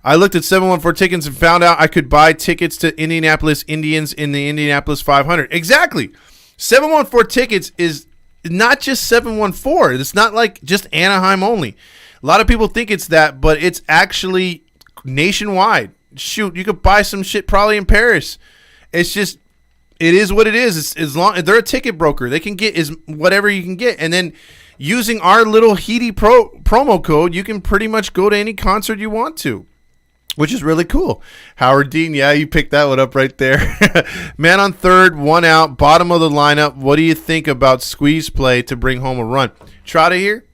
I looked at 714 tickets and found out I could buy tickets to Indianapolis Indians in the Indianapolis 500. Exactly. 714 tickets is not just 714. It's not like just Anaheim only. A lot of people think it's that, but it's actually nationwide. Shoot, you could buy some shit probably in Paris. It's just, it is what it is. It's, as long they're a ticket broker, they can get is whatever you can get, and then using our little Heedy promo code, you can pretty much go to any concert you want to, which is really cool. Howard Dean, yeah, you picked that one up right there. Man on third, 1 out, bottom of the lineup. What do you think about squeeze play to bring home a run? Trotta here,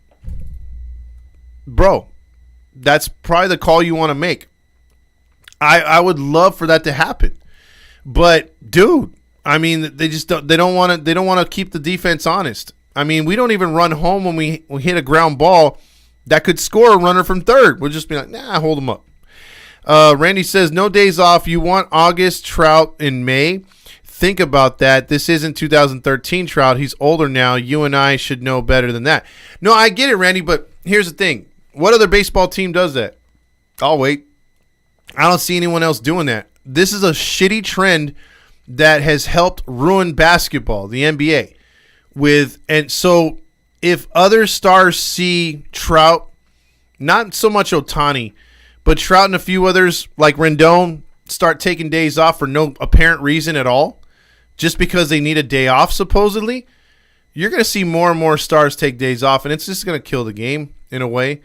bro. That's probably the call you want to make. I would love for that to happen. But dude, I mean, they just don't. They don't want to keep the defense honest. I mean, we don't even run home when we hit a ground ball that could score a runner from third. We'll just be like, nah, hold them up. Randy says no days off. You want August Trout in May? Think about that. This isn't 2013 Trout. He's older now. You and I should know better than that. No, I get it, Randy. But here's the thing: what other baseball team does that? I'll wait. I don't see anyone else doing that. This is a shitty trend that has helped ruin basketball, the NBA. And so if other stars see Trout, not so much Ohtani, but Trout and a few others like Rendon start taking days off for no apparent reason at all, just because they need a day off supposedly, you're going to see more and more stars take days off, and it's just going to kill the game in a way.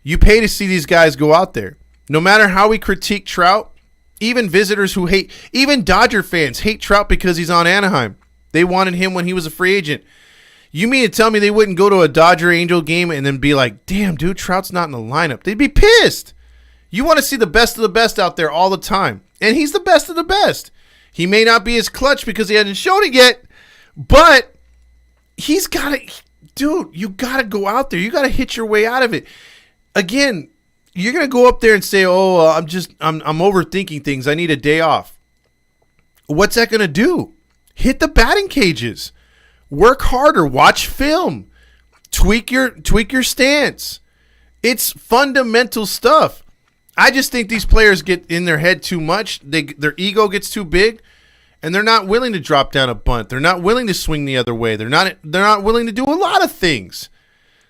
You pay to see these guys go out there. No matter how we critique Trout, even visitors who hate, even Dodger fans hate Trout because he's on Anaheim. They wanted him when he was a free agent. You mean to tell me they wouldn't go to a Dodger-Angel game and then be like, damn, dude, Trout's not in the lineup? They'd be pissed. You want to see the best of the best out there all the time, and he's the best of the best. He may not be as clutch because he hasn't shown it yet, but he's got to, dude, you got to go out there. You got to hit your way out of it. Again, you're going to go up there and say, oh, I'm overthinking things. I need a day off. What's that going to do? Hit the batting cages. Work harder. Watch film. Tweak your stance. It's fundamental stuff. I just think these players get in their head too much. Their ego gets too big, and they're not willing to drop down a bunt. They're not willing to swing the other way. They're not willing to do a lot of things.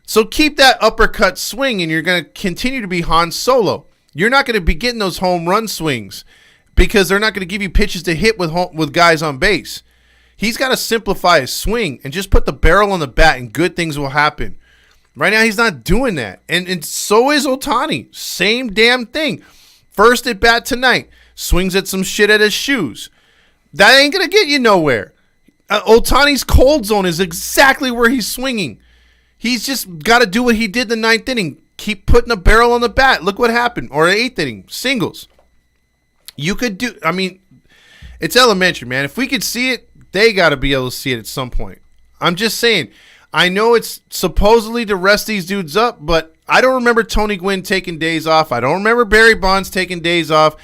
So keep that uppercut swing, and you're going to continue to be Han Solo. You're not going to be getting those home run swings because they're not going to give you pitches to hit with guys on base. He's got to simplify his swing and just put the barrel on the bat, and good things will happen. Right now, he's not doing that. And so is Ohtani. Same damn thing. First at bat tonight. Swings at some shit at his shoes. That ain't going to get you nowhere. Ohtani's cold zone is exactly where he's swinging. He's just got to do what he did in the 9th inning. Keep putting a barrel on the bat. Look what happened. Or 8th inning. Singles. You could do... I mean, it's elementary, man. If we could see it, they got to be able to see it at some point. I'm just saying... I know it's supposedly to rest these dudes up, but I don't remember Tony Gwynn taking days off. I don't remember Barry Bonds taking days off.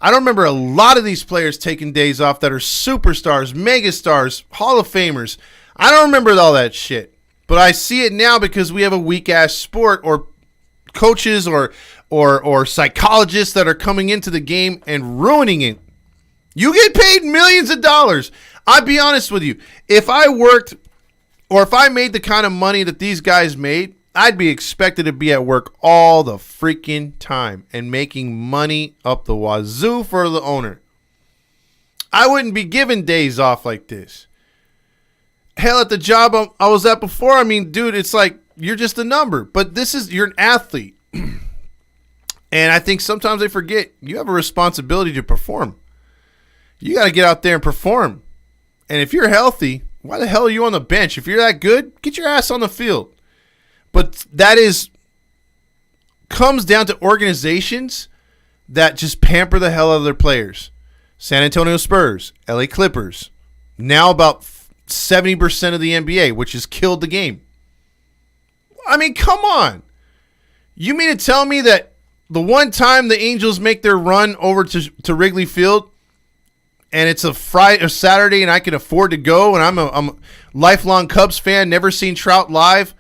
I don't remember a lot of these players taking days off that are superstars, megastars, Hall of Famers. I don't remember all that shit. But I see it now because we have a weak-ass sport or coaches or psychologists that are coming into the game and ruining it. You get paid millions of dollars. I'll be honest with you. If I worked... or if I made the kind of money that these guys made, I'd be expected to be at work all the freaking time and making money up the wazoo for the owner. I wouldn't be given days off like this. Hell, at the job I was at before, I mean, dude, it's like you're just a number. But you're an athlete. And I think sometimes they forget you have a responsibility to perform. You got to get out there and perform. And if you're healthy... why the hell are you on the bench? If you're that good, get your ass on the field. But comes down to organizations that just pamper the hell out of their players. San Antonio Spurs, LA Clippers, now about 70% of the NBA, which has killed the game. I mean, come on. You mean to tell me that the one time the Angels make their run over to Wrigley Field, and it's a Friday or Saturday, and I can afford to go, and I'm a lifelong Cubs fan, never seen Trout live.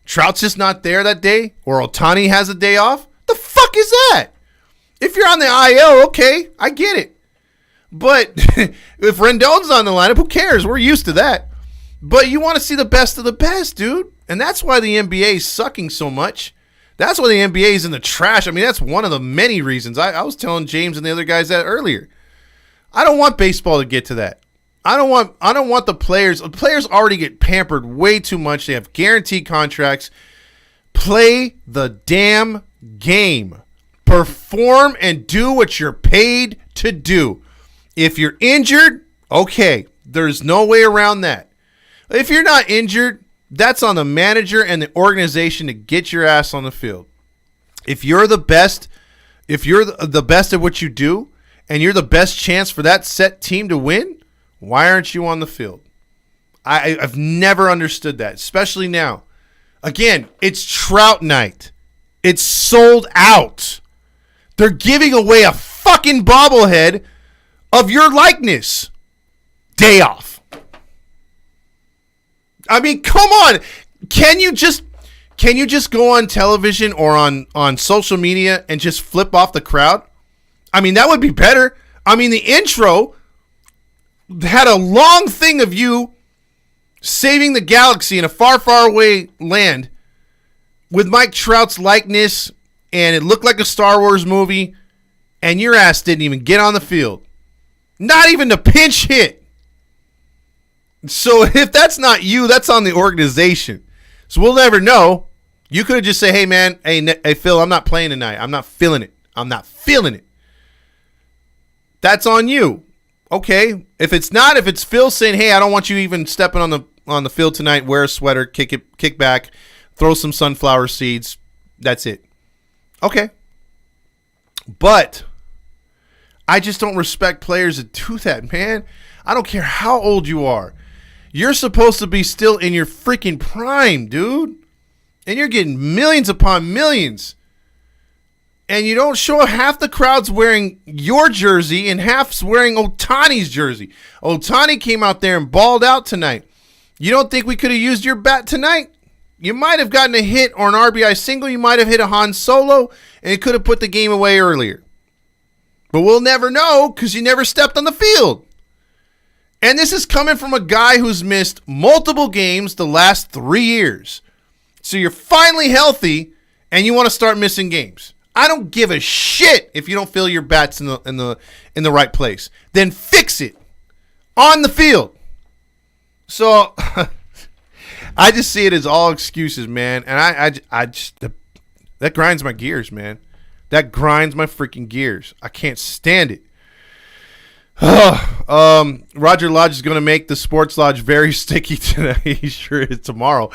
Trout's just not there that day, or Ohtani has a day off. The fuck is that? If you're on the IL, okay, I get it. But if Rendon's on the lineup, who cares? We're used to that. But you want to see the best of the best, dude. And that's why the NBA is sucking so much. That's why the NBA is in the trash. I mean, that's one of the many reasons. I was telling James and the other guys that earlier. I don't want baseball to get to that. I don't want the players. The players already get pampered way too much. They have guaranteed contracts. Play the damn game. Perform and do what you're paid to do. If you're injured, okay, there's no way around that. If you're not injured, that's on the manager and the organization to get your ass on the field. If you're the best, the best at what you do, and you're the best chance for that set team to win, why aren't you on the field? I've never understood that, especially now. Again, it's Trout night. It's sold out. They're giving away a fucking bobblehead of your likeness. Day off. I mean, come on. Can you just go on television or on social media and just flip off the crowd? I mean, that would be better. I mean, the intro had a long thing of you saving the galaxy in a far, far away land with Mike Trout's likeness, and it looked like a Star Wars movie, and your ass didn't even get on the field. Not even to pinch hit. So if that's not you, that's on the organization. So we'll never know. You could have just said, hey, man, hey, Phil, I'm not playing tonight. I'm not feeling it. I'm not feeling it. That's on you. Okay. If it's Phil saying, hey, I don't want you even stepping on the field tonight, wear a sweater, kick back, throw some sunflower seeds. That's it. Okay. But I just don't respect players that do that, man. I don't care how old you are. You're supposed to be still in your freaking prime, dude. And you're getting millions upon millions. And you don't show half the crowd's wearing your jersey and half's wearing Ohtani's jersey. Ohtani came out there and balled out tonight. You don't think we could have used your bat tonight? You might have gotten a hit or an RBI single. You might have hit a Han Solo, and it could have put the game away earlier. But we'll never know because you never stepped on the field. And this is coming from a guy who's missed multiple games the last 3 years. So you're finally healthy, and you want to start missing games. I don't give a shit if you don't feel your bat's in the right place. Then fix it on the field. So I just see it as all excuses, man. And I just that grinds my gears, man. That grinds my freaking gears. I can't stand it. Roger Lodge is going to make the Sports Lodge very sticky tonight. He sure is tomorrow.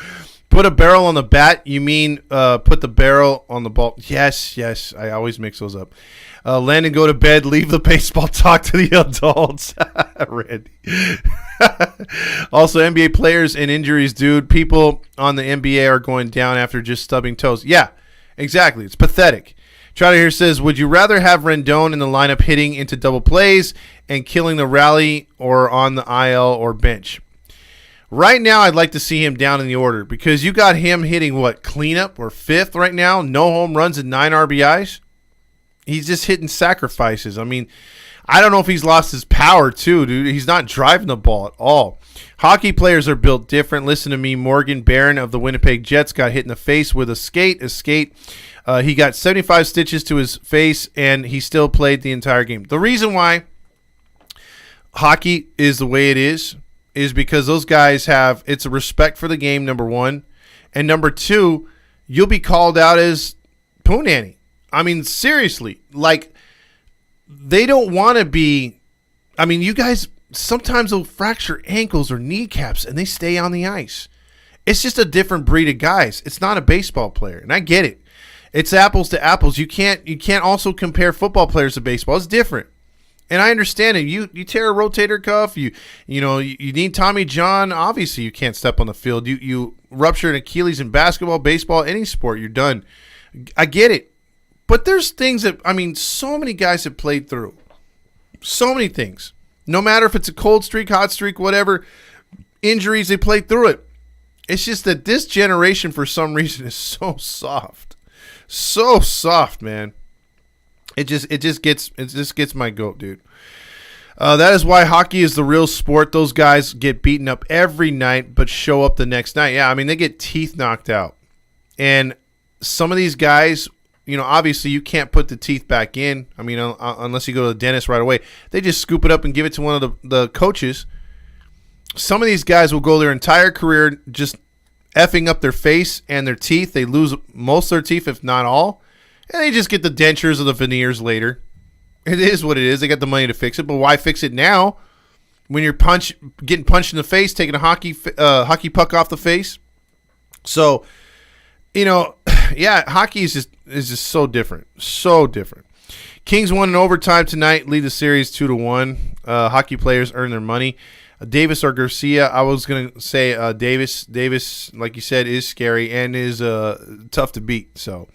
Put a barrel on the bat. You mean put the barrel on the ball? Yes. I always mix those up. Landon, go to bed. Leave the baseball talk to the adults. Randy. Also, NBA players and injuries, dude. People on the NBA are going down after just stubbing toes. Yeah, exactly. It's pathetic. Trotter here says, would you rather have Rendon in the lineup hitting into double plays and killing the rally, or on the IL or bench? Right now, I'd like to see him down in the order because you got him hitting, what, cleanup or fifth right now? No home runs and 9 RBIs? He's just hitting sacrifices. I mean, I don't know if he's lost his power too, dude. He's not driving the ball at all. Hockey players are built different. Listen to me. Morgan Barron of the Winnipeg Jets got hit in the face with a skate. He got 75 stitches to his face, and he still played the entire game. The reason why hockey is the way it is because those guys it's a respect for the game, number one. And number two, you'll be called out as Poonanny. I mean, seriously. Like, they don't want to be – I mean, you guys sometimes will fracture ankles or kneecaps, and they stay on the ice. It's just a different breed of guys. It's not a baseball player, and I get it. It's apples to apples. You can't also compare football players to baseball. It's different. And I understand it. You tear a rotator cuff, you need Tommy John. Obviously, you can't step on the field. You rupture an Achilles in basketball, baseball, any sport, you're done. I get it. But there's things that, I mean, so many guys have played through. So many things. No matter if it's a cold streak, hot streak, whatever, injuries, they played through it. It's just that this generation, for some reason, is so soft. So soft, man. It just gets my goat, dude. That is why hockey is the real sport. Those guys get beaten up every night, but show up the next night. Yeah, I mean, they get teeth knocked out. And some of these guys, obviously you can't put the teeth back in. I mean, unless you go to the dentist right away. They just scoop it up and give it to one of the coaches. Some of these guys will go their entire career just effing up their face and their teeth. They lose most of their teeth, if not all. And they just get the dentures or the veneers later. It is what it is. They got the money to fix it, but why fix it now when you're getting punched in the face, taking a hockey puck off the face? So, yeah, hockey is just so different. So different. Kings won in overtime tonight, lead the series 2-1. Hockey players earn their money. Davis or Garcia, I was going to say Davis. Davis, like you said, is scary and is tough to beat. So,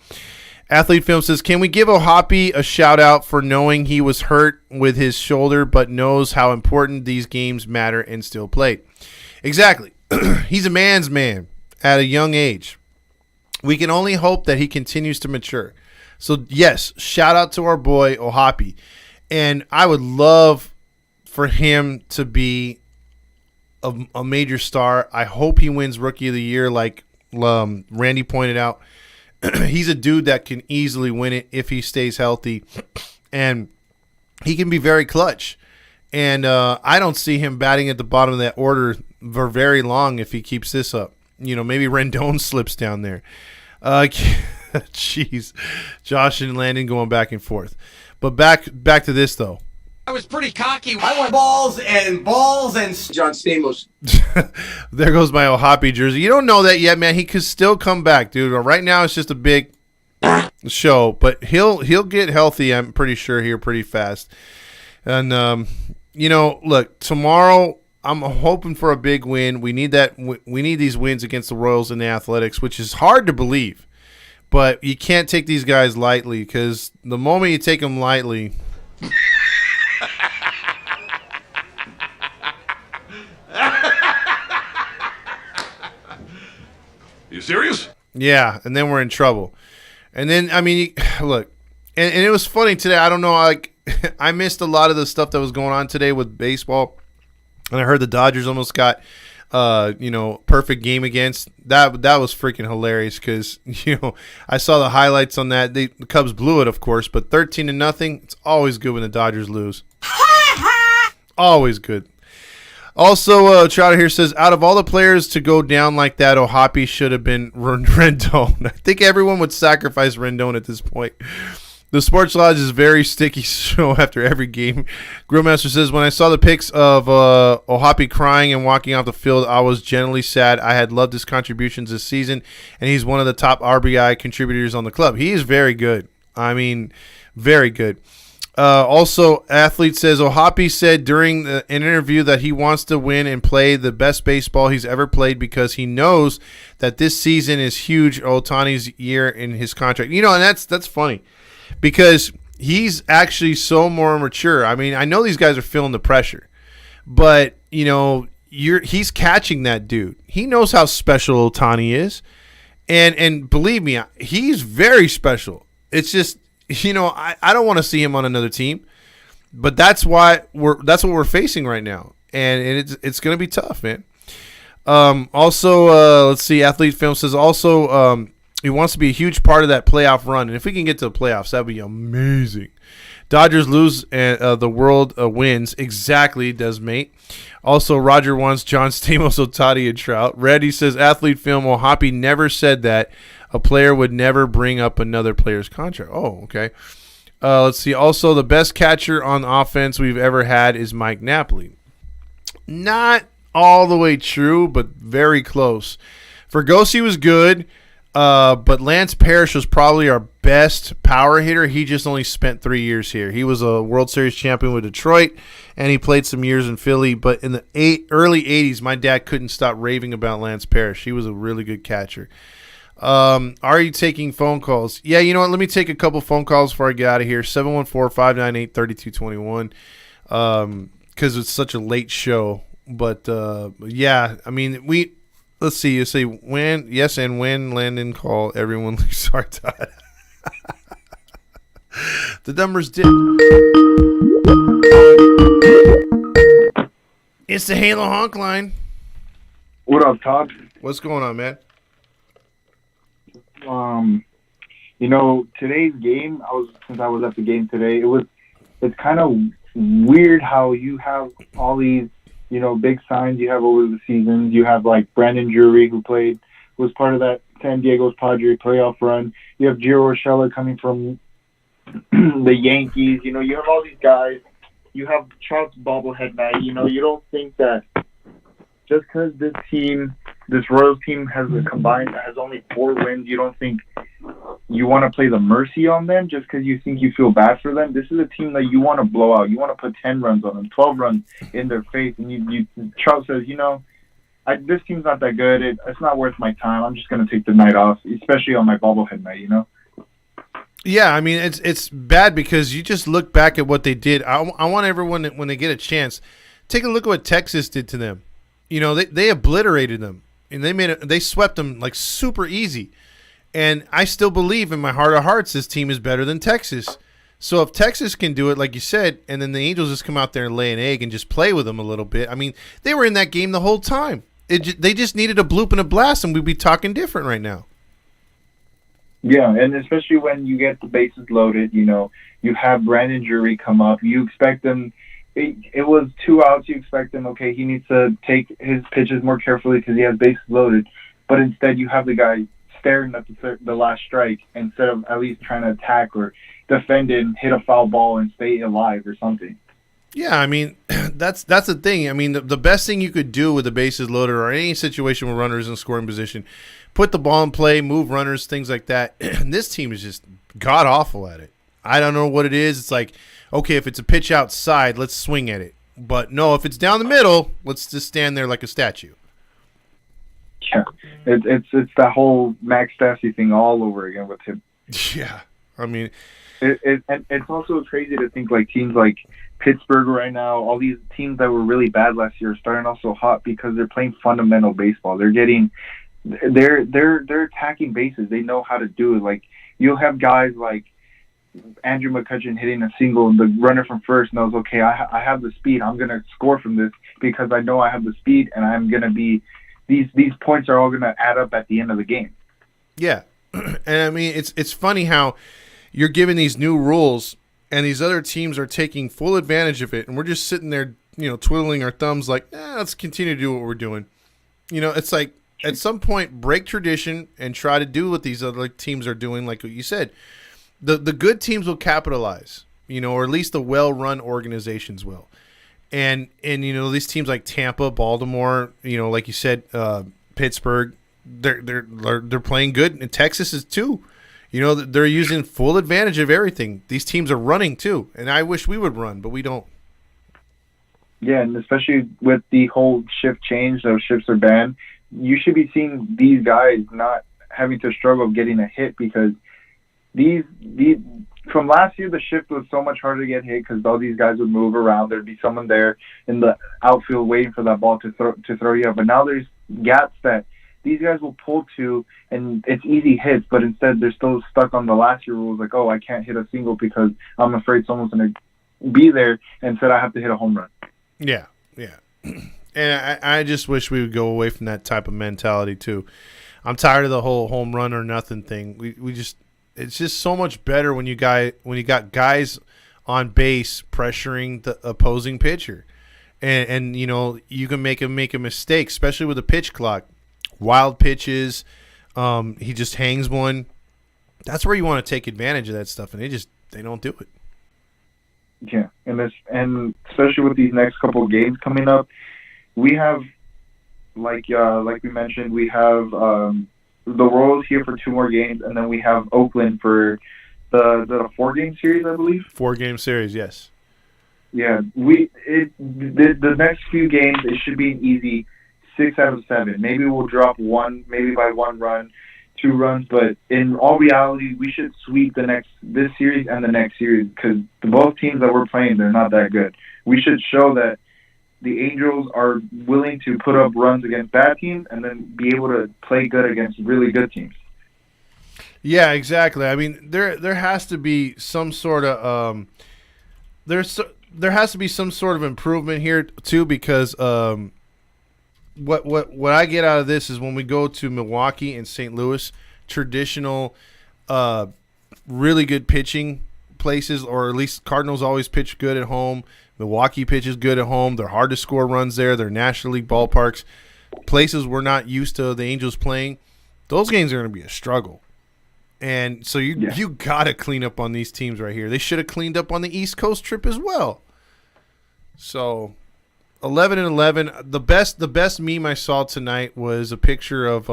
Athlete Film says, can we give O'Hoppe a shout-out for knowing he was hurt with his shoulder but knows how important these games matter and still played? Exactly. He's a man's man at a young age. We can only hope that he continues to mature. So, yes, shout-out to our boy O'Hoppe. And I would love for him to be a major star. I hope he wins Rookie of the Year, like Randy pointed out. He's a dude that can easily win it if he stays healthy, and he can be very clutch. And I don't see him batting at the bottom of that order for very long if he keeps this up. Maybe Rendon slips down there. Jeez, Josh and Landon going back and forth. But back to this though. I was pretty cocky. I went balls and John Stamos. There goes my Ohapi jersey. You don't know that yet, man. He could still come back, dude. Right now it's just a big show, but he'll get healthy, I'm pretty sure, here pretty fast. And look, tomorrow I'm hoping for a big win. We need that. We need these wins against the Royals and the Athletics, which is hard to believe. But you can't take these guys lightly, because the moment you take them lightly, You serious? yeah, and then we're in trouble. And then, look, and it was funny today. I don't know, I missed a lot of the stuff that was going on today with baseball, and I heard the Dodgers almost got, perfect game against. That was freaking hilarious because, I saw the highlights on that. The Cubs blew it, of course, but 13-0. It's always good when the Dodgers lose. Always good. Also, Trotter here says, out of all the players to go down like that, Ohapi should have been Rendon. I think everyone would sacrifice Rendon at this point. The Sports Lodge is very sticky show after every game. Grillmaster says, when I saw the pics of Ohapi crying and walking off the field, I was genuinely sad. I had loved his contributions this season, and he's one of the top RBI contributors on the club. He is very good. Very good. Also, Athlete says, Ohapi said during an interview that he wants to win and play the best baseball he's ever played because he knows that this season is huge, Ohtani's year in his contract. And that's funny because he's actually so more mature. I know these guys are feeling the pressure, but, he's catching that dude. He knows how special Ohtani is, and believe me, he's very special. It's just, I don't want to see him on another team, but that's what we're facing right now, and it's going to be tough, man. Also, let's see. Athlete Film says also he wants to be a huge part of that playoff run, and if we can get to the playoffs, that'd be amazing. Dodgers lose and the world wins. Exactly, does mate. Also, Roger wants John Stamos, Ohtani, and Trout. Reddy says Athlete Film. Ohapi never said that. A player would never bring up another player's contract. Oh, okay. Let's see. Also, the best catcher on offense we've ever had is Mike Napoli. Not all the way true, but very close. Fergosi was good, but Lance Parrish was probably our best power hitter. He just only spent 3 years here. He was a World Series champion with Detroit, and he played some years in Philly. But in the early 80s, my dad couldn't stop raving about Lance Parrish. He was a really good catcher. Are you taking phone calls? Yeah, you know what? Let me take a couple phone calls before I get out of here. 714-598-3221. Because it's such a late show. But yeah, let's see. You say when? Yes, and when Landon call everyone. Sorry, Todd. The numbers did. It's the Halo Honk line. What up, Todd? What's going on, man? Today's game, since I was at the game today, it's kind of weird how you have all these, big signs you have over the seasons. You have like Brandon Drury, who was part of that San Diego's Padre playoff run. You have Gio Urshela coming from the Yankees. You have all these guys. You have Trout's bobblehead night. You don't think that just because this Royals team has only 4 wins, you don't think you want to play the mercy on them just because you think you feel bad for them. This is a team that you want to blow out. You want to put 10 runs on them, 12 runs in their face. And Trout says, this team's not that good. It's not worth my time. I'm just going to take the night off, especially on my bobblehead night, Yeah, it's bad because you just look back at what they did. I want everyone, when they get a chance, take a look at what Texas did to them. They obliterated them, and they swept them like super easy. And I still believe in my heart of hearts this team is better than Texas. So if Texas can do it, like you said, and then the Angels just come out there and lay an egg and just play with them a little bit, I mean, they were in that game the whole time. They just needed a bloop and a blast, and we'd be talking different right now. Yeah, and especially when you get the bases loaded, you have Brandon Drury come up. You expect him. It was 2 outs. You expect him. Okay, he needs to take his pitches more carefully because he has bases loaded. But instead, you have the guy staring at the last strike instead of at least trying to attack or defend it and hit a foul ball and stay alive or something. Yeah, I mean, that's the thing. I mean, the best thing you could do with the bases loaded or any situation where runners in scoring position, put the ball in play, move runners, things like that. And this team is just god-awful at it. I don't know what it is. It's like, okay, if it's a pitch outside, let's swing at it. But no, if it's down the middle, let's just stand there like a statue. Yeah, it's that whole Max Stassi thing all over again with him. Yeah, I mean, and it's also crazy to think like teams like Pittsburgh right now, all these teams that were really bad last year are starting off so hot because they're playing fundamental baseball. They're attacking bases. They know how to do it. Like you'll have guys like Andrew McCutcheon hitting a single, and the runner from first knows, okay, I have the speed. I'm gonna score from this because I know I have the speed, and I'm gonna be these points are all gonna add up at the end of the game. Yeah, and I mean it's funny how you're given these new rules. And these other teams are taking full advantage of it, and we're just sitting there, twiddling our thumbs like, let's continue to do what we're doing. It's like at some point break tradition and try to do what these other teams are doing, like what you said. The good teams will capitalize, or at least the well-run organizations will. And these teams like Tampa, Baltimore, like you said, Pittsburgh, they're playing good, and Texas is too. They're using full advantage of everything. These teams are running too, and I wish we would run, but we don't. Yeah, and especially with the whole shift change, those shifts are banned. You should be seeing these guys not having to struggle getting a hit because these from last year the shift was so much harder to get hit because all these guys would move around. There'd be someone there in the outfield waiting for that ball to throw you up. But now there's gaps that these guys will pull to, and it's easy hits, but instead they're still stuck on the last year rules. Like, oh, I can't hit a single because I'm afraid someone's going to be there, and instead I have to hit a home run. Yeah. And I just wish we would go away from that type of mentality too. I'm tired of the whole home run or nothing thing. It's just so much better when you got guys on base pressuring the opposing pitcher, and you can make a mistake, especially with a pitch clock. Wild pitches, he just hangs one. That's where you want to take advantage of that stuff, and they don't do it. Yeah, and especially with these next couple of games coming up, we have like we mentioned, we have the Royals here for 2 more games, and then we have Oakland for the 4-game series, I believe. 4-game series, yes. Yeah, the next few games it should be an easy 6 out of 7. Maybe we'll drop one, maybe by 1 run, 2 runs, but in all reality, we should sweep this series and the next series because both teams that we're playing, they're not that good. We should show that the Angels are willing to put up runs against bad teams and then be able to play good against really good teams. Yeah, exactly. I mean, there has to be some sort of there has to be some sort of improvement here too because What I get out of this is when we go to Milwaukee and St. Louis, traditional, really good pitching places, or at least Cardinals always pitch good at home. Milwaukee pitches good at home. They're hard to score runs there. They're National League ballparks. Places we're not used to the Angels playing. Those games are going to be a struggle. And so you got to clean up on these teams right here. They should have cleaned up on the East Coast trip as well. So 11-11. The best meme I saw tonight was a picture of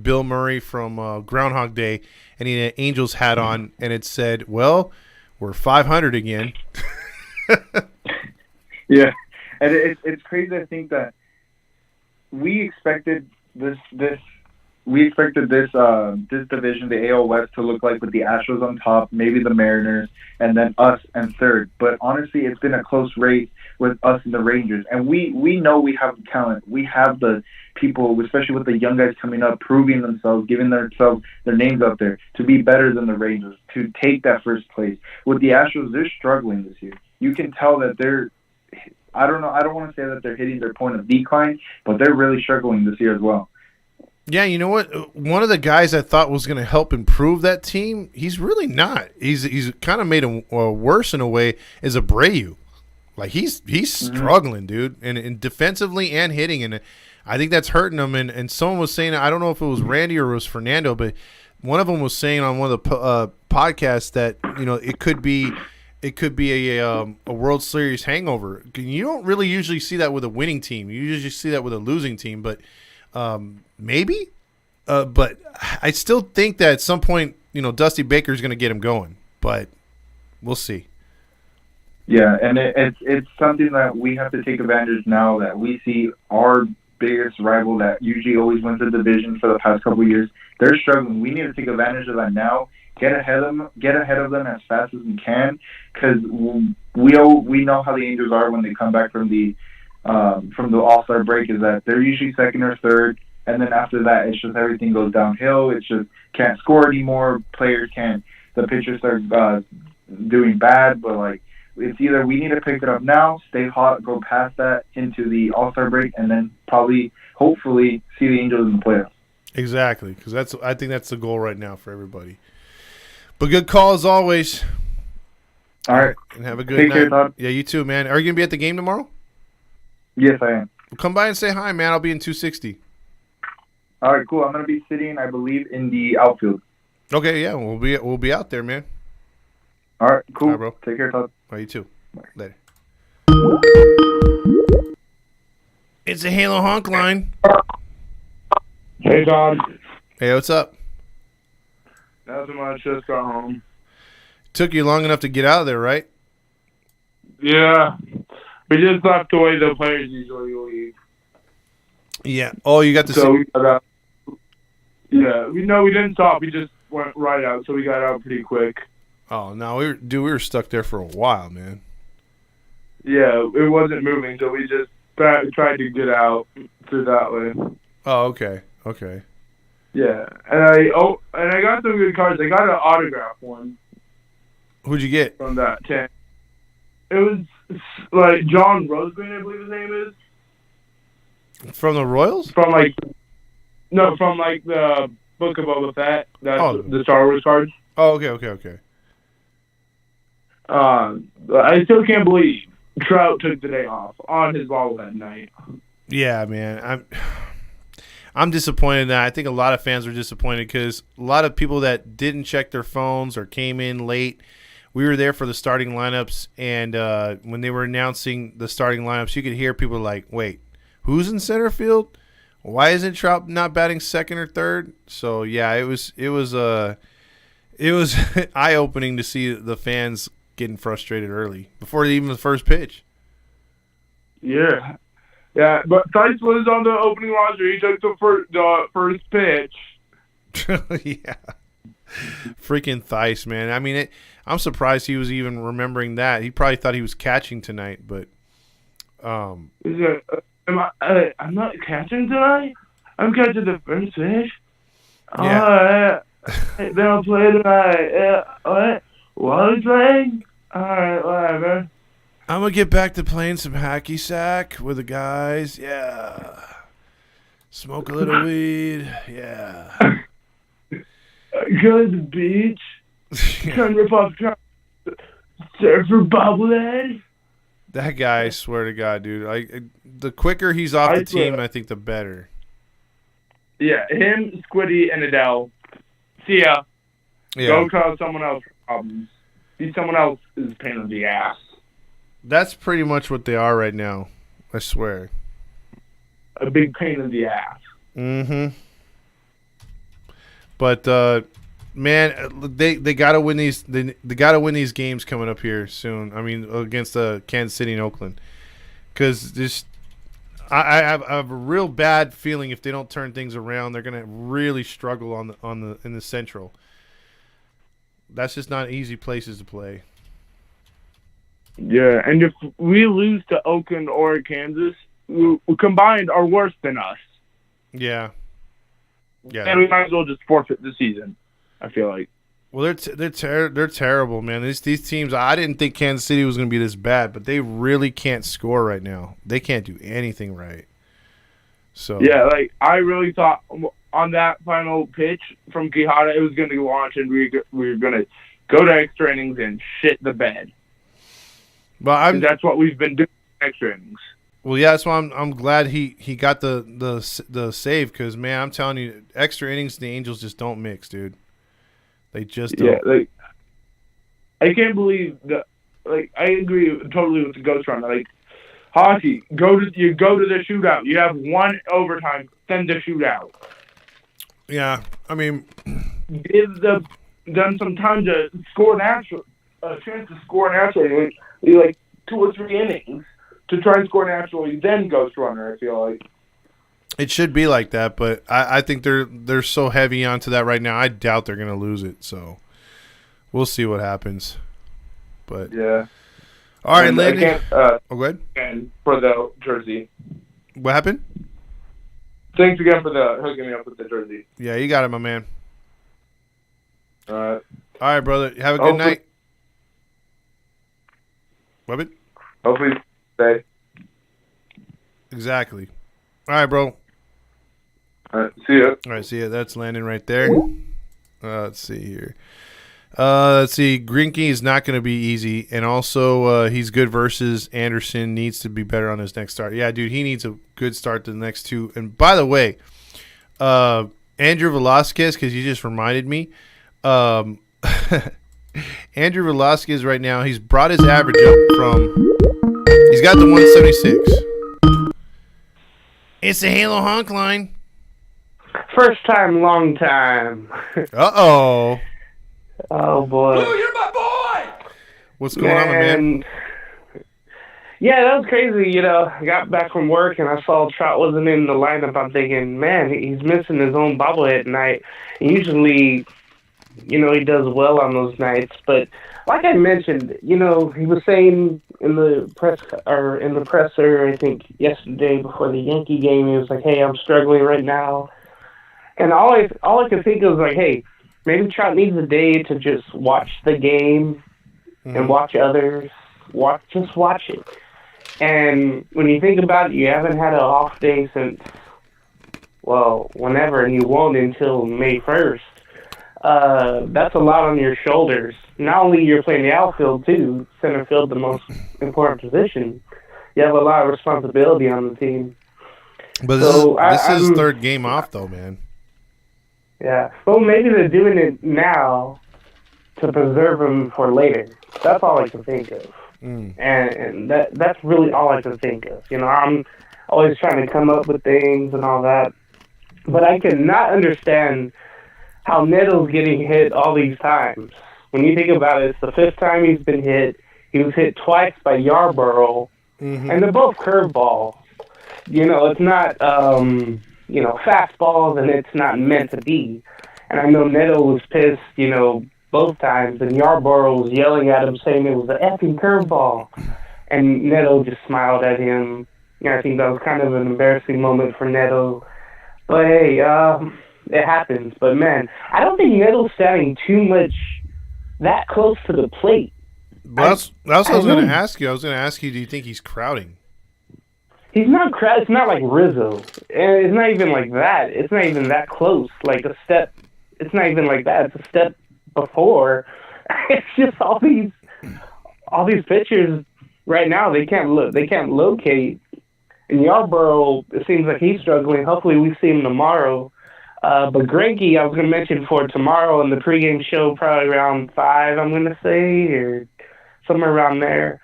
Bill Murray from Groundhog Day, and he had an Angels hat on, and it said, "Well, we're 500 again." Yeah, and it's crazy to think that we expected this we expected this division, the AL West, to look like with the Astros on top, maybe the Mariners, and then us and third. But honestly, it's been a close race with us and the Rangers. And we know we have the talent. We have the people, especially with the young guys coming up, proving themselves, giving themselves their names out there to be better than the Rangers, to take that first place. With the Astros, they're struggling this year. You can tell that they're, I don't know, I don't want to say that they're hitting their point of decline, but they're really struggling this year as well. Yeah, you know what? One of the guys I thought was going to help improve that team, he's really not. He's kind of made him worse in a way. Is Abreu? Like he's struggling, dude, and defensively and hitting, and I think that's hurting him. And someone was saying, I don't know if it was Randy or it was Fernando, but one of them was saying on one of the podcasts that it could be a World Series hangover. You don't really usually see that with a winning team. You usually see that with a losing team, but. Maybe, but I still think that at some point, Dusty Baker's going to get him going, but we'll see. Yeah, and it's something that we have to take advantage now that we see our biggest rival that usually always wins the division for the past couple of years. They're struggling. We need to take advantage of that now. Get ahead of them as fast as we can, because we know how the Angels are when they come back from the All-Star break, is that they're usually second or third, and then after that, it's just everything goes downhill. It's just can't score anymore. Players can't. The pitchers start doing bad, but like it's either we need to pick it up now, stay hot, go past that into the All-Star break, and then hopefully, see the Angels in the playoffs. Exactly, because I think that's the goal right now for everybody. But good call as always. All right, and have a good Take night. care, Todd. Yeah, you too, man. Are you gonna be at the game tomorrow? Yes, I am. Well, come by and say hi, man. I'll be in 260. All right, cool. I'm gonna be sitting, I believe, in the outfield. Okay, yeah, we'll be out there, man. All right, cool. All right, bro. Take care, Todd. All right, you too. Later. It's a Halo Honk line. Hey, Todd. Hey, what's up? Nothing much. Just got home. Took you long enough to get out of there, right? Yeah. We just left the way the players usually leave. Yeah. Oh, you got to So see. we got out. Yeah. We didn't stop. We just went right out, so we got out pretty quick. Oh, no, we were stuck there for a while, man. Yeah, it wasn't moving, so we just tried to get out through that way. Oh, okay. Okay. Yeah. And I got some good cards. I got an autograph one Who'd you get? from that tent. It was like John Rosegreen, I believe his name is. From the Royals? From the Book of Boba Fett. That's the Star Wars cards. Oh, okay. I still can't believe Trout took the day off on his bobblehead night. Yeah, man. I'm disappointed in that. I think a lot of fans were disappointed because a lot of people that didn't check their phones or came in late, we were there for the starting lineups, and when they were announcing the starting lineups, you could hear people like, wait, who's in center field? Why isn't Trout not batting second or third? So, yeah, it was eye-opening to see the fans getting frustrated early before even the first pitch. Yeah. Yeah, but Theis was on the opening roster. He took the first pitch. Yeah. Freaking Theis, man. I mean, I'm surprised he was even remembering that. He probably thought he was catching tonight, but I'm not catching tonight? I'm catching the first pitch? Yeah. Alright. Then I'll play tonight. Yeah. What? What are we playing? Alright, whatever. I'm going to get back to playing some hacky sack with the guys. Yeah. Smoke a little weed. Yeah. Go to the beach. Turn rip off surfer bobblehead. That guy, I swear to God, dude. The quicker he's off the team, I think the better. Yeah, him, Squiddy, and Adele. See ya. Yeah. Go cause someone else problems. See someone else is a pain in the ass. That's pretty much what they are right now. I swear. A big pain in the ass. Mm-hmm. But man, they gotta win these. They gotta win these games coming up here soon. I mean, against Kansas City and Oakland, because I have a real bad feeling if they don't turn things around, they're gonna really struggle in the Central. That's just not easy places to play. Yeah, and if we lose to Oakland or Kansas, we combined are worse than us. Yeah. Yeah. And we might as well just forfeit the season, I feel like. Well, they're terrible, man. These teams, I didn't think Kansas City was going to be this bad, but they really can't score right now. They can't do anything right. So yeah, like I really thought on that final pitch from Quijada, it was going to launch and we were going to go to extra innings and shit the bed. Well, that's what we've been doing in extra innings. Well, yeah, that's why I'm glad he got the save because, man, I'm telling you, extra innings and the Angels just don't mix, dude. They just don't. Yeah, like I can't believe that. Like I agree totally with the Ghost Runner. Like hockey, you go to the shootout. You have one overtime, then the shootout. Yeah, I mean, give them some time to score a chance to score naturally. Like 2 or 3 innings to try and score naturally, then Ghost Runner. I feel like. It should be like that, but I think they're so heavy onto that right now. I doubt they're going to lose it, so we'll see what happens. But yeah. All right, Landon. Go ahead. And for the jersey. What happened? Thanks again for hooking me up with the jersey. Yeah, you got it, my man. All right. All right, brother. Have a good night. What? Hopefully stay. Exactly. All right, bro. All right, see ya. All right, see ya. That's Landon right there. Let's see here. Let's see. Greinke is not going to be easy, and also he's good versus Anderson. Needs to be better on his next start. Yeah, dude, he needs a good start to the next 2. And by the way, Andrew Velasquez, because you just reminded me, Andrew Velasquez right now, he's brought his average up from. He's got the 176. It's the Halo Honk line. First time, long time. Uh-oh. Oh, boy. Blue, you're my boy! What's going on, man? Yeah, that was crazy. I got back from work and I saw Trout wasn't in the lineup. I'm thinking, man, he's missing his own bobblehead night. Usually, he does well on those nights. But like I mentioned, he was saying in the presser, I think yesterday before the Yankee game, he was like, "Hey, I'm struggling right now," and all I could think of was like, "Hey, maybe Trout needs a day to just watch the game and watch others, just watch it." And when you think about it, you haven't had an off day since whenever, and you won't until May 1st. That's a lot on your shoulders. Not only you're playing the outfield too, center field, the most important position. You have a lot of responsibility on the team. But this is his 3rd game off, though, man. Yeah. Well, maybe they're doing it now to preserve him for later. That's all I can think of. And that's really all I can think of. I'm always trying to come up with things and all that, but I cannot understand how Neto's getting hit all these times. When you think about it, it's the 5th time he's been hit. He was hit twice by Yarborough, and they're both curveballs. It's not, fastballs, and it's not meant to be. And I know Neto was pissed, both times, and Yarborough was yelling at him, saying it was an effing curveball. And Neto just smiled at him. I think that was kind of an embarrassing moment for Neto. But hey, it happens. But man, I don't think Neto's standing too much that close to the plate. Well, that's what I was going to ask you. I was going to ask you, do you think he's crowding? He's not crowding. It's not like Rizzo. And it's not even like that. It's not even that close. Like a step. It's not even like that. It's a step before. It's just all these pitchers right now. They can't locate. And Yarborough, it seems like he's struggling. Hopefully we see him tomorrow. But Greinke, I was going to mention for tomorrow in the pregame show, probably around 5, I'm going to say, or somewhere around there.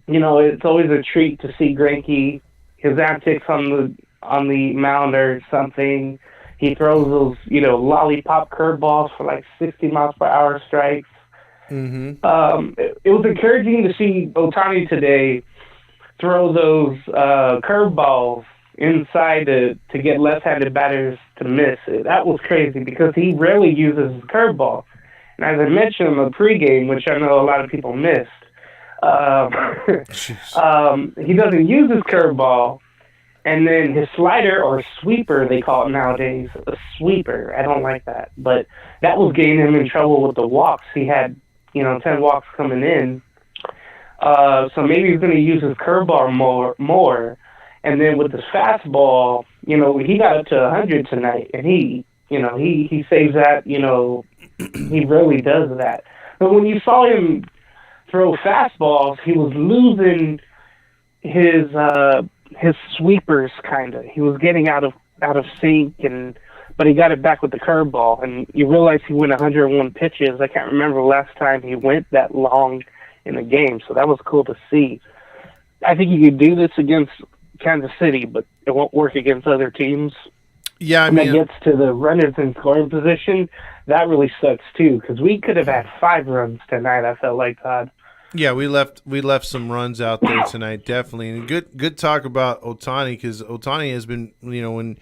It's always a treat to see Greinke. His antics on the mound or something. He throws those, lollipop curveballs for like 60 miles per hour strikes. It was encouraging to see Ohtani today throw those curveballs inside to get left-handed batters to miss. That was crazy because he rarely uses his curveball. And as I mentioned in the pregame, which I know a lot of people missed, he doesn't use his curveball, and then his slider or sweeper, they call it nowadays, a sweeper. I don't like that. But that was getting him in trouble with the walks. He had, 10 walks coming in. So maybe he's going to use his curveball more. And then with his fastball, he got up to 100 tonight, and he saves that, he really does that. But when you saw him throw fastballs, he was losing his sweepers, kind of. He was getting out of sync, but he got it back with the curveball, and you realize he went 101 pitches. I can't remember the last time he went that long in a game, so that was cool to see. I think you could do this against Kansas City, but it won't work against other teams. Yeah, when it gets to the runners in scoring position, that really sucks too, because we could have had 5 runs tonight, I felt like, Todd. Yeah, we left some runs out there tonight, definitely. And good talk about Ohtani, because Ohtani has been, when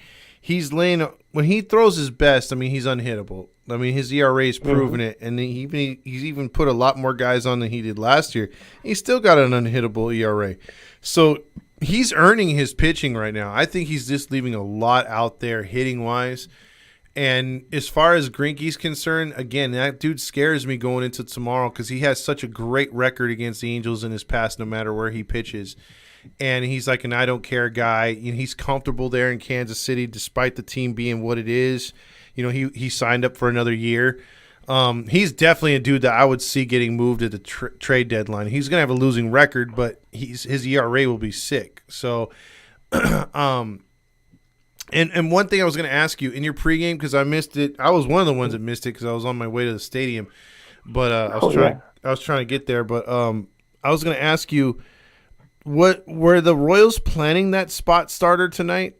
he throws his best, he's unhittable. His ERA is proving it, and he's even put a lot more guys on than he did last year. He's still got an unhittable ERA. So he's earning his pitching right now. I think he's just leaving a lot out there hitting-wise. And as far as Greinke's concerned, again, that dude scares me going into tomorrow because he has such a great record against the Angels in his past no matter where he pitches. And he's like an I don't care guy. He's comfortable there in Kansas City despite the team being what it is. He signed up for another year. He's definitely a dude that I would see getting moved at the trade deadline. He's going to have a losing record, but his ERA will be sick. So And one thing I was going to ask you in your pregame, because I missed it. I was one of the ones that missed it because I was on my way to the stadium, but I was trying to get there. But I was going to ask you, what were the Royals planning that spot starter tonight?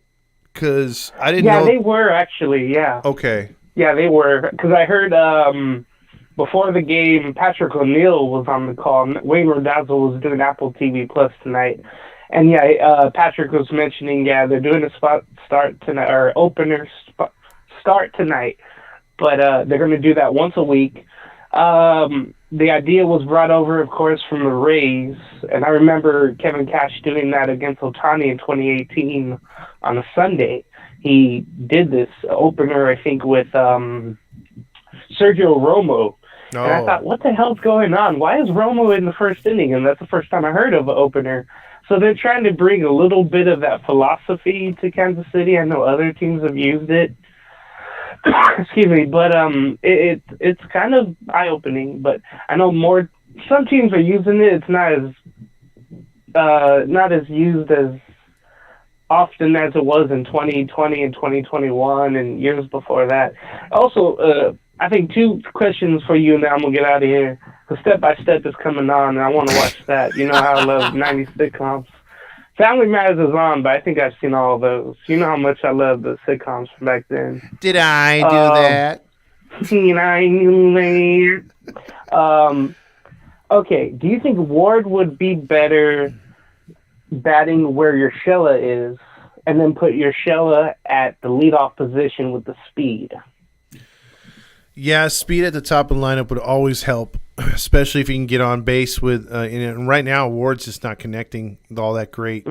Because I didn't know. Yeah, they were actually. Yeah. Okay. Yeah, they were, because I heard before the game, Patrick O'Neill was on the call. Wayne Randazzo was doing Apple TV Plus tonight. And Patrick was mentioning, they're doing a start tonight, or opener start tonight, but they're going to do that once a week. The idea was brought over, of course, from the Rays, and I remember Kevin Cash doing that against Ohtani in 2018 on a Sunday. He did this opener, I think, with Sergio Romo. Oh. And I thought, what the hell's going on? Why is Romo in the first inning? And that's the first time I heard of an opener. So they're trying to bring a little bit of that philosophy to Kansas City. I know other teams have used it. Excuse me, but it's kind of eye-opening. But I know some teams are using it. It's not as used as often as it was in 2020 and 2021 and years before that. Also, I think 2 questions for you, and then I'm going to get out of here. The Step by Step is coming on, and I want to watch that. You know how I love 90s sitcoms. Family Matters is on, but I think I've seen all of those. You know how much I love the sitcoms from back then. Did I do that? Did I do that? Okay, do you think Ward would be better batting where Urshela is, and then put Urshela at the leadoff position with the speed? Yeah, speed at the top of the lineup would always help, especially if you can get on base with. And right now, Ward's just not connecting all that great.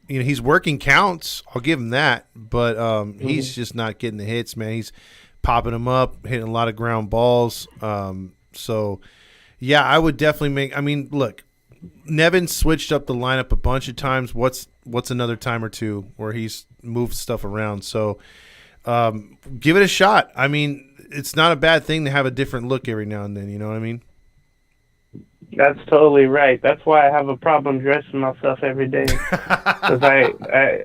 He's working counts. I'll give him that, but he's just not getting the hits, man. He's popping them up, hitting a lot of ground balls. So, yeah, I would definitely look, Nevin switched up the lineup a bunch of times. What's another time or two where he's moved stuff around? So, give it a shot. It's not a bad thing to have a different look every now and then. You know what I mean? That's totally right. That's why I have a problem dressing myself every day, because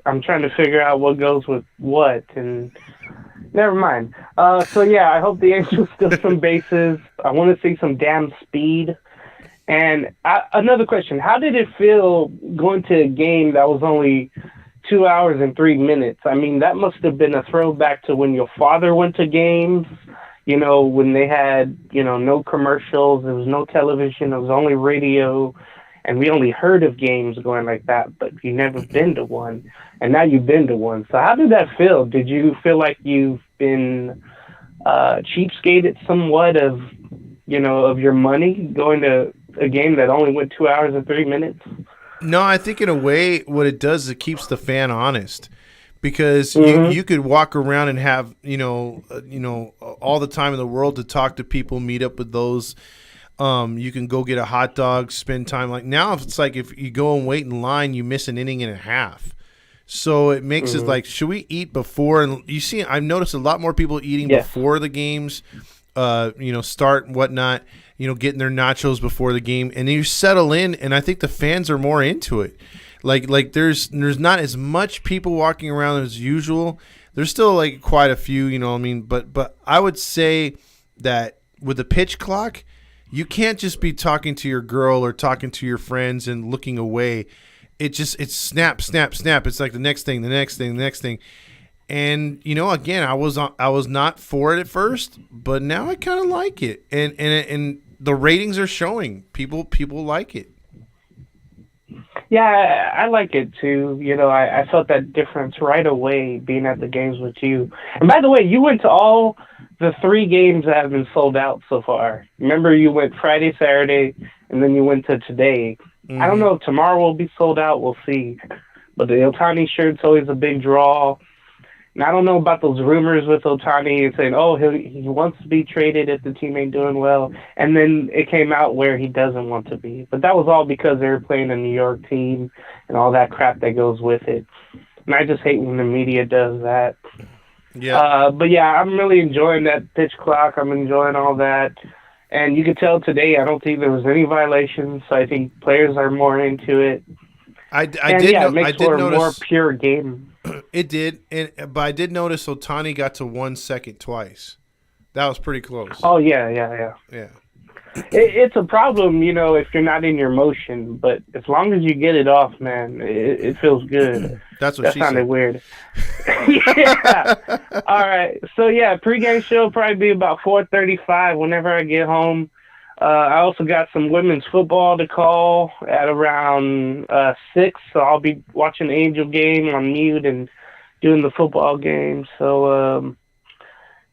I'm trying to figure out what goes with what, and never mind. So yeah, I hope the Angels steal some bases. I want to see some damn speed. And another question: how did it feel going to a game that was only 2 hours and 3 minutes? That must have been a throwback to when your father went to games. When they had, no commercials, there was no television, it was only radio, and we only heard of games going like that, but you never been to one, and now you've been to one. So how did that feel? Did you feel like you've been cheapskated somewhat of your money going to a game that only went 2 hours and 3 minutes? No, I think in a way what it does is it keeps the fan honest. Because you could walk around and have all the time in the world to talk to people, meet up with those. You can go get a hot dog, spend time. Like now, it's like if you go and wait in line, you miss an inning and a half. So it makes it like, should we eat before? And you see, I've noticed a lot more people eating before the games, start and whatnot. Getting their nachos before the game, and then you settle in. And I think the fans are more into it. Like there's not as much people walking around as usual. There's still like quite a few, but I would say that with the pitch clock, you can't just be talking to your girl or talking to your friends and looking away. It's snap, snap, snap. It's like the next thing, the next thing, the next thing. And again, I was not for it at first, but now I kind of like it. And the ratings are showing people like it. Yeah, I like it too. I felt that difference right away being at the games with you. And by the way, you went to all the 3 games that have been sold out so far. Remember, you went Friday, Saturday, and then you went to today. I don't know if tomorrow will be sold out. We'll see. But the Ohtani shirt's always a big draw. And I don't know about those rumors with Ohtani saying, he wants to be traded if the team ain't doing well. And then it came out where he doesn't want to be. But that was all because they were playing a New York team and all that crap that goes with it. And I just hate when the media does that. Yeah. But yeah, I'm really enjoying that pitch clock. I'm enjoying all that. And you could tell today I don't think there was any violations. So I think players are more into it. It makes for a more pure game. It did, but I did notice Ohtani got to 1 second twice. That was pretty close. Oh, yeah. It's a problem, if you're not in your motion, but as long as you get it off, man, it feels good. That sounded weird. Yeah. All right. So, pregame show will probably be about 4:35 whenever I get home. I also got some women's football to call at around 6, so I'll be watching the Angel game on mute and doing the football game. So,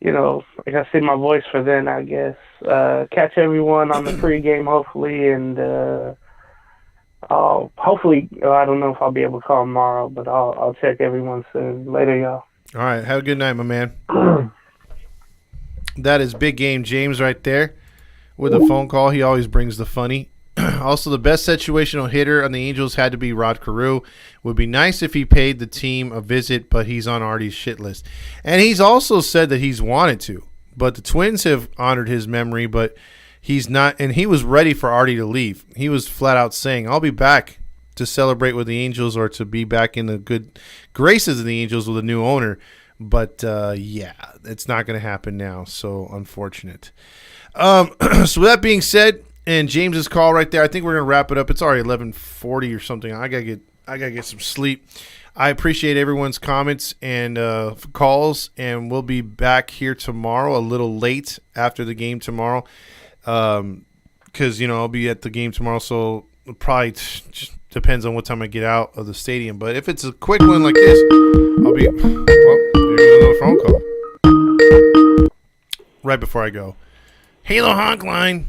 I got to save my voice for then, I guess. Catch everyone on the pregame, hopefully, and I don't know if I'll be able to call tomorrow, but I'll check everyone soon. Later, y'all. All right. Have a good night, my man. That is Big Game James right there. With a phone call, he always brings the funny. Also, the best situational hitter on the Angels had to be Rod Carew. Would be nice if he paid the team a visit, but he's on Artie's shit list. And he's also said that he's wanted to, but the Twins have honored his memory, but he's not, and he was ready for Artie to leave. He was flat out saying, I'll be back to celebrate with the Angels or to be back in the good graces of the Angels with a new owner. But, it's not going to happen now, so unfortunate. So with that being said, and James's call right there, I think we're gonna wrap it up. It's already 11:40 or something. I gotta get some sleep. I appreciate everyone's comments and calls, and we'll be back here tomorrow, a little late after the game tomorrow, because I'll be at the game tomorrow, so it probably just depends on what time I get out of the stadium. But if it's a quick one like this, I'll be. Oh, there's another phone call right before I go. Halo Honk Line.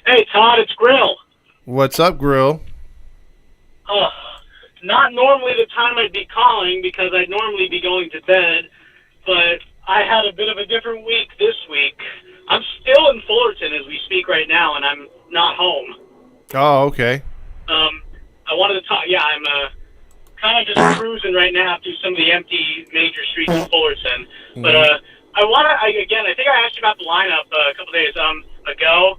Hey, Todd, it's Grill. What's up, Grill? Not normally the time I'd be calling because I'd normally be going to bed, but I had a bit of a different week this week. I'm still in Fullerton as we speak right now, and I'm not home. Oh, okay. I wanted to talk. Yeah, I'm kind of just cruising right now through some of the empty major streets of Fullerton. But I think I asked you about the lineup a couple days ago.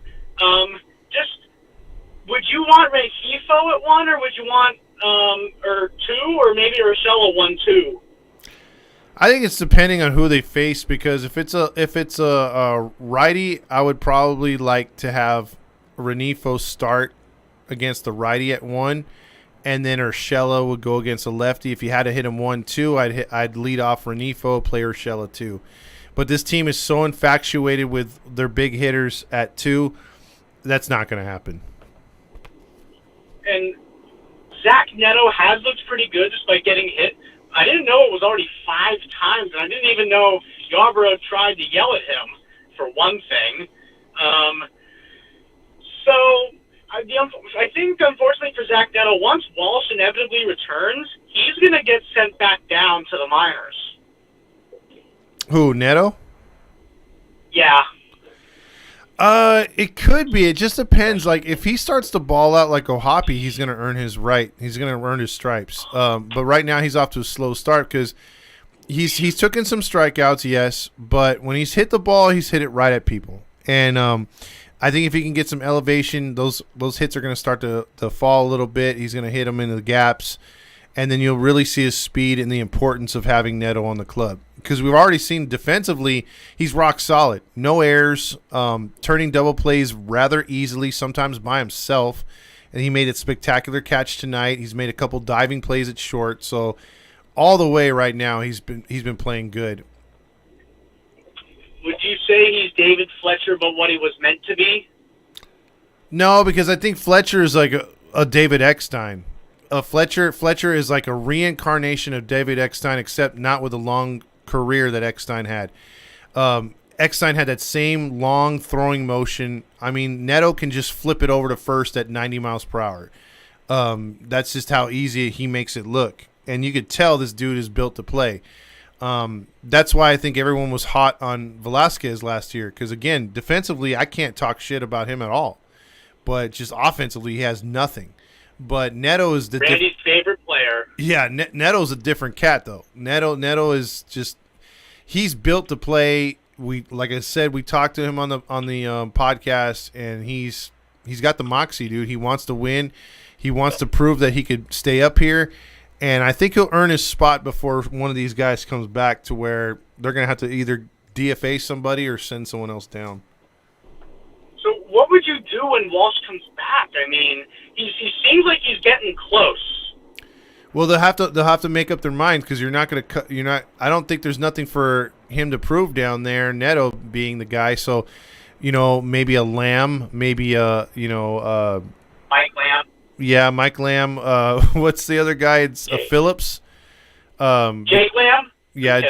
Would you want Rengifo at 1, or would you want or 2, or maybe Urshela 1-2? I think it's depending on who they face, because if it's a righty, I would probably like to have Rengifo start against the righty at 1, and then Urshela would go against a lefty. If you had to hit him 1-2, I'd lead off Rengifo, play Urshela 2. But this team is so infatuated with their big hitters at 2, that's not going to happen. and Zach Neto has looked pretty good despite getting hit. I didn't know it was already 5 times, and I didn't even know Yarborough tried to yell at him, for one thing. I think, unfortunately for Zach Neto, once Walsh inevitably returns, he's going to get sent back down to the minors. Who, Neto? Yeah. It could be. It just depends. Like, if he starts to ball out like Ohapi, he's going to earn his right. He's going to earn his stripes. But right now he's off to a slow start because he's taken some strikeouts, yes, but when he's hit the ball, he's hit it right at people. And I think if he can get some elevation, those hits are going to start to fall a little bit. He's going to hit them into the gaps, and then you'll really see his speed and the importance of having Neto on the club. Because we've already seen defensively, he's rock solid. No errors, turning double plays rather easily, sometimes by himself. And he made a spectacular catch tonight. He's made a couple diving plays at short. So all the way right now, he's been playing good. Would you say he's David Fletcher, but what he was meant to be? No, because I think Fletcher is like a David Eckstein. Fletcher is like a reincarnation of David Eckstein, except not with a long career that Eckstein had. Eckstein had that same long throwing motion. I mean, Neto can just flip it over to first at 90 miles per hour. That's just how easy he makes it look. And you could tell this dude is built to play. That's why I think everyone was hot on Velasquez last year. Because, again, defensively, I can't talk shit about him at all. But just offensively, he has nothing. But Neto is the Randy's favorite player. Yeah, Neto's a different cat, though. Neto is just – he's built to play. Like I said, we talked to him on the podcast, and he's got the moxie, dude. He wants to win. He wants to prove that he could stay up here. And I think he'll earn his spot before one of these guys comes back to where they're going to have to either DFA somebody or send someone else down. So what would you do when Walsh comes back? I mean, he seems like he's getting close. Well, they'll have to make up their minds because you're not going to cut. You're not. I don't think there's nothing for him to prove down there. Neto being the guy, so maybe a Lamb, maybe Mike Lamb. Yeah, Mike Lamb. What's the other guy? It's Phillips. Jake Lamb. Yeah,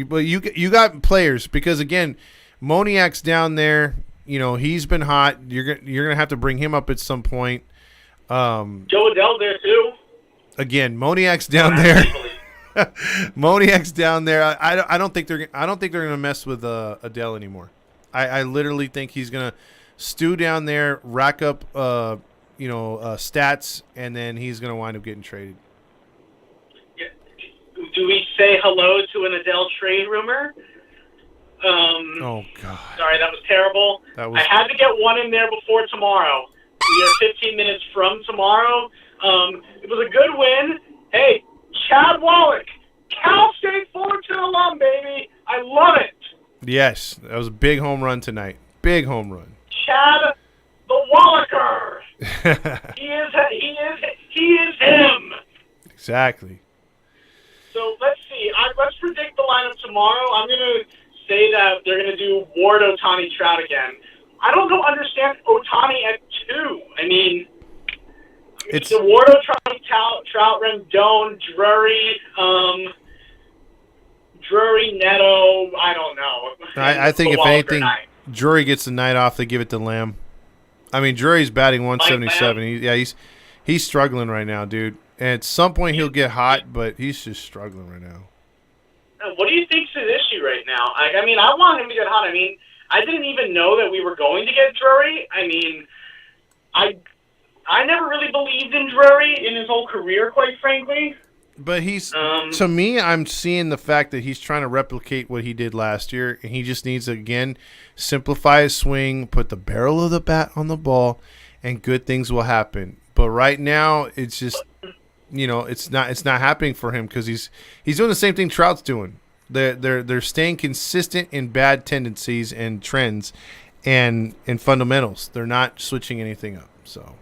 but you got players because again, Moniak's down there. He's been hot. You're gonna have to bring him up at some point. Joe Adell's there too. Again, Moniak's down there. Moniak's down there. I don't think they're gonna mess with Adele anymore. I literally think he's gonna stew down there, rack up stats, and then he's going to wind up getting traded. Yeah. Do we say hello to an Adele trade rumor? Oh, God. Sorry, that was terrible. I had to get one in there before tomorrow. We are 15 minutes from tomorrow. It was a good win. Hey, Chad Wallach, Cal State Fullerton alum, baby. I love it. Yes, that was a big home run tonight. Big home run. Chad the Wallacher. He is him. Exactly. So let's see. Let's predict the lineup tomorrow. I'm going to say that they're going to do Ward, Ohtani, Trout again. I don't understand Ohtani at 2. I mean, it's the Ward, Ohtani, Trout, Rendon, Drury, Neto. I don't know. I think if anything, Drury gets the night off. They give it to Lamb. I mean, Drury's batting 177. He's struggling right now, dude. And at some point he'll get hot, but he's just struggling right now. What do you think's his issue right now? I mean, I want him to get hot. I mean, I didn't even know that we were going to get Drury. I mean, I never really believed in Drury in his whole career, quite frankly. But to me, I'm seeing the fact that he's trying to replicate what he did last year, and he just needs to, again, simplify his swing, put the barrel of the bat on the ball, and good things will happen. But right now, it's just, it's not happening for him because he's doing the same thing Trout's doing. They're staying consistent in bad tendencies and trends, and in fundamentals. They're not switching anything up. So.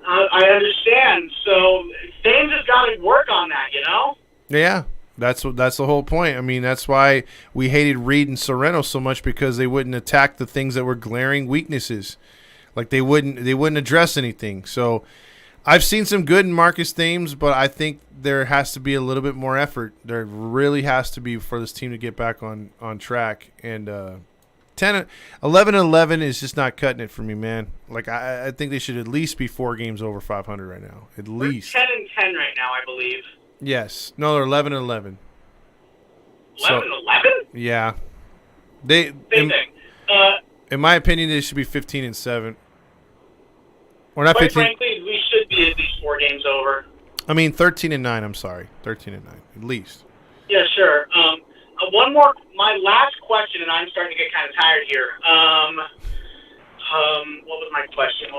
I understand. So Thames has got to work on that, Yeah. That's the whole point. I mean, that's why we hated Reed and Sereno so much, because they wouldn't attack the things that were glaring weaknesses. Like they wouldn't address anything. So I've seen some good in Marcus Thames, but I think there has to be a little bit more effort. There really has to be for this team to get back on track. And 11-11 is just not cutting it for me, man. Like I think they should at least be 4 games over 500 right now. At least. We're 10-10 right now, I believe. Yes. No, they're 11-11. 11-11? Yeah. Same thing. In my opinion, they should be 15-7. Or not quite 15. frankly, we should be at least 4 games over. I mean, 13-9. I'm sorry, 13-9 at least. Yeah, sure. One more. My last question, and I'm starting to get kind of tired here. What was my question?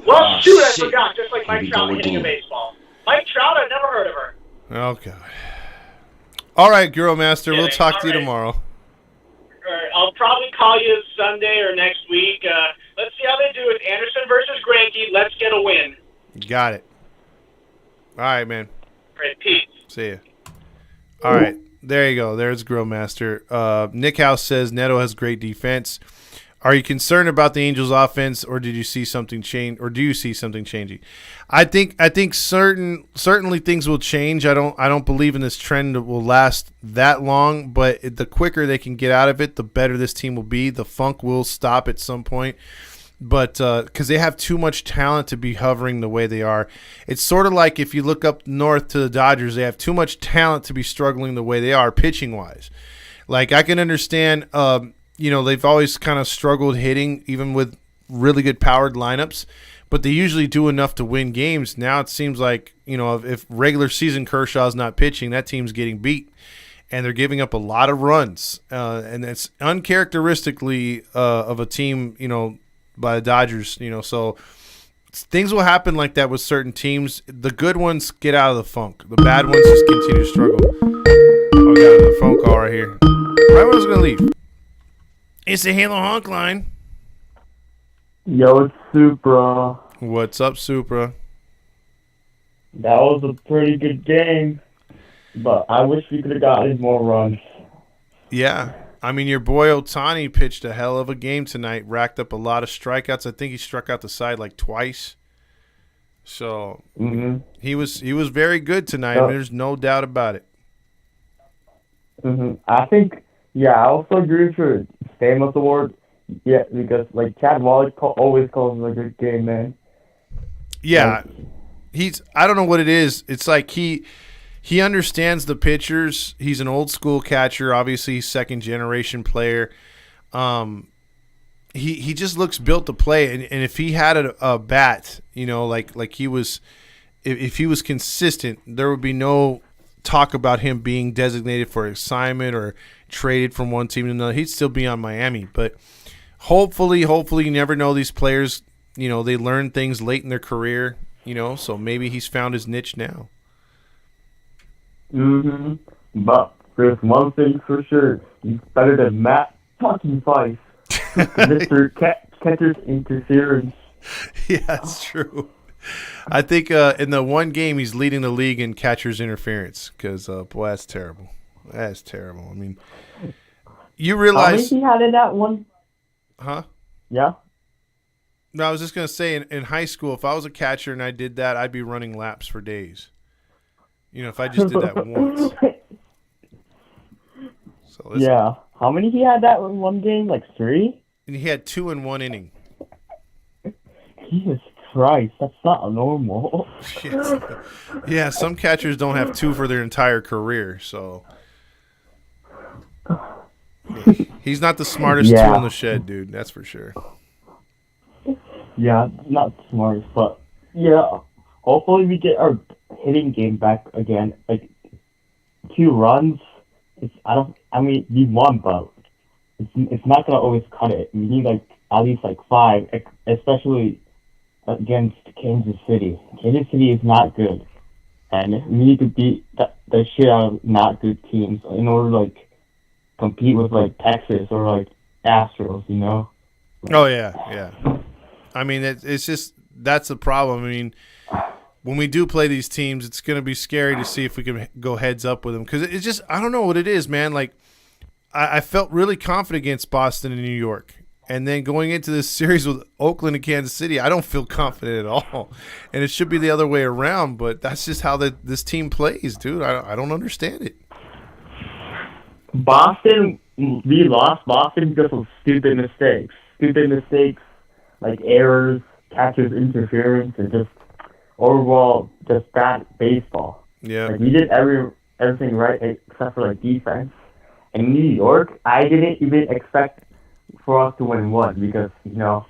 Well, shoot, I forgot. Just like Mike Trout hitting a baseball. Mike Trout, I've never heard of her. Oh God. All right, Girl Master. We'll talk to you right. tomorrow. All right, I'll probably call you Sunday or next week. Let's see how they do it. Anderson versus Greinke. Let's get a win. Got it. All right, man. All right, peace. See ya. All right, there you go. There's Grill Master. Nick House says Neto has great defense. Are you concerned about the Angels' offense, or did you see something change, or do you see something changing? I think certainly things will change. I don't believe in this trend that will last that long, but the quicker they can get out of it, the better this team will be. The funk will stop at some point. But because they have too much talent to be hovering the way they are. It's sort of like if you look up north to the Dodgers, they have too much talent to be struggling the way they are pitching-wise. Like, I can understand, they've always kind of struggled hitting, even with really good powered lineups, but they usually do enough to win games. Now it seems like, if regular season Kershaw's not pitching, that team's getting beat. And they're giving up a lot of runs. And it's uncharacteristically of a team, by the Dodgers, so things will happen like that with certain teams. The good ones get out of the funk. The bad ones just continue to struggle. Oh, we got a phone call right here. Right when I was going to leave. It's the Halo Honk line. Yo, it's Supra. What's up, Supra? That was a pretty good game, but I wish we could have gotten more runs. Yeah. I mean, your boy Ohtani pitched a hell of a game tonight, racked up a lot of strikeouts. I think he struck out the side like twice. So he was very good tonight. There's no doubt about it. I think, I also agree for Famous Award. Yeah, because Chad Wallach always calls it a good game, man. Yeah, I don't know what it is. It's like he understands the pitchers. He's an old school catcher. Obviously, he's second generation player. He just looks built to play. And if he had a bat, like he was, if he was consistent, there would be no talk about him being designated for assignment or traded from one team to another. He'd still be on Miami. But hopefully, you never know, these players, they learn things late in their career, so maybe he's found his niche now. But there's one thing for sure. He's better than Matt fucking Fife. Mr. Catcher's interference. Yeah, that's true. I think in the one game he's leading the league in catcher's interference because, boy, that's terrible. That's terrible. I mean, you realize... How many he had in that one? Huh? Yeah? No, I was just going to say, in high school, if I was a catcher and I did that, I'd be running laps for days. If I just did that once. So yeah. How many he had that in one game? Like 3? And he had 2 in 1 inning. Jesus Christ, that's not normal. Yeah, some catchers don't have 2 for their entire career, so. He's not the smartest tool in the shed, dude. That's for sure. Yeah, not the smartest, but hopefully we get our hitting game back again. 2 runs. We won, but it's not gonna always cut it. We need at least 5, especially against Kansas City. Kansas City is not good, and we need to beat the shit out of not good teams in order to compete with Texas or Astros. Oh yeah. I mean, it's just that's the problem. I mean, when we do play these teams, it's going to be scary to see if we can go heads up with them. Because it's just, I don't know what it is, man. Like, I felt really confident against Boston and New York. And then going into this series with Oakland and Kansas City, I don't feel confident at all. And it should be the other way around, but that's just how this team plays, dude. I don't understand it. Boston, we lost Boston because of stupid mistakes. Stupid mistakes, like errors, catcher's interference, and just overall just bad baseball. Yeah. Like, we did everything right except for, like, defense. In New York, I didn't even expect for us to win one because, you know,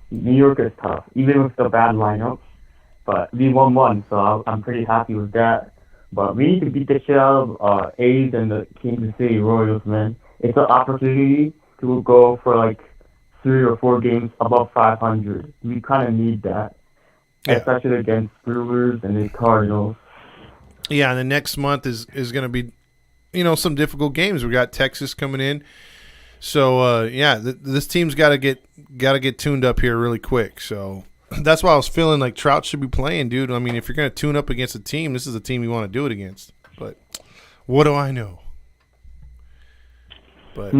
New York is tough, even with the bad lineup. But we won one, so I'm pretty happy with that. But we need to beat the shit out of A's and the Kansas City Royals, man. It's an opportunity to go for, like, 3 or 4 games above 500. We kind of need that, especially against Brewers and the Cardinals. Yeah, and the next month is going to be, you know, some difficult games. We got Texas coming in. So this team's got to get tuned up here really quick. So that's why I was feeling like Trout should be playing, dude. I mean, if you're going to tune up against a team, this is a team you want to do it against. But what do I know? But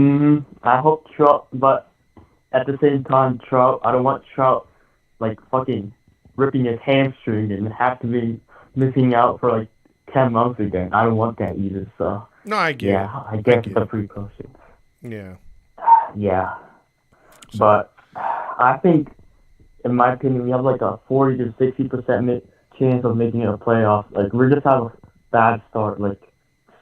I hope Trout, but at the same time, Trout, I don't want Trout like fucking ripping his hamstring and have to be missing out for like 10 months again. I don't want that either. So no, I get it. Yeah, I guess it's a precaution. Yeah. Yeah. But I think, in my opinion, we have like a 40 to 60% chance of making it a playoff. Like, we just have a bad start, like,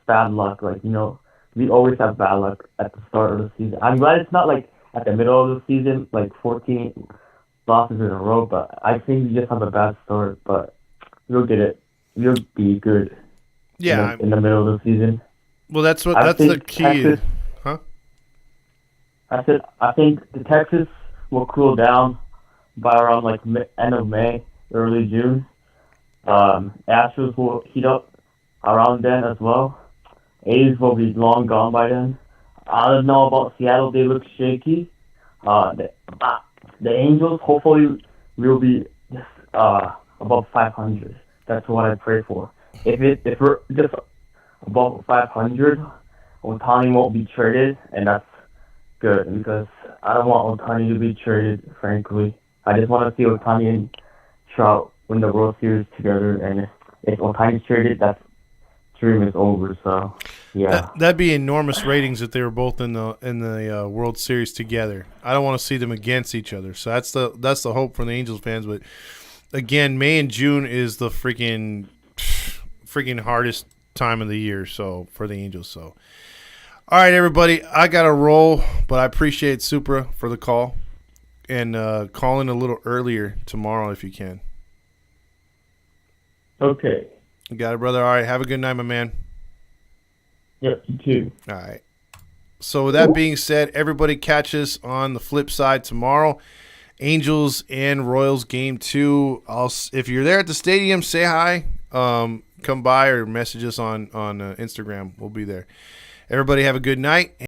bad luck. Like, you know, we always have bad luck at the start of the season. I'm glad it's not like at the middle of the season, like 14 losses in a row, but I think we just have a bad start. But we'll get it. We'll be good. Yeah. In the middle of the season. Well, that's the key. Texas, huh? I think the Texas will cool down by around like end of May, early June. Astros will heat up around then as well. A's will be long gone by then. I don't know about Seattle; they look shaky. The Angels hopefully will be just above 500. That's what I pray for. If we're just above 500, Ohtani won't be traded, and that's good because I don't want Ohtani to be traded, frankly. I just want to see Ohtani and Trout win the World Series together, and if Ohtani's traded, that dream is over. So, yeah. That'd be enormous ratings if they were both in the World Series together. I don't want to see them against each other. So that's the hope for the Angels fans. But again, May and June is the freaking hardest time of the year. So for the Angels, so. All right, everybody, I got to roll, but I appreciate Supra for the call and call in a little earlier tomorrow if you can. Okay. You got it, brother. All right, have a good night, my man. Yep, you too. All right. So with that being said, everybody catch us on the flip side tomorrow. Angels and Royals game 2. If you're there at the stadium, say hi. Come by or message us on Instagram. We'll be there. Everybody have a good night.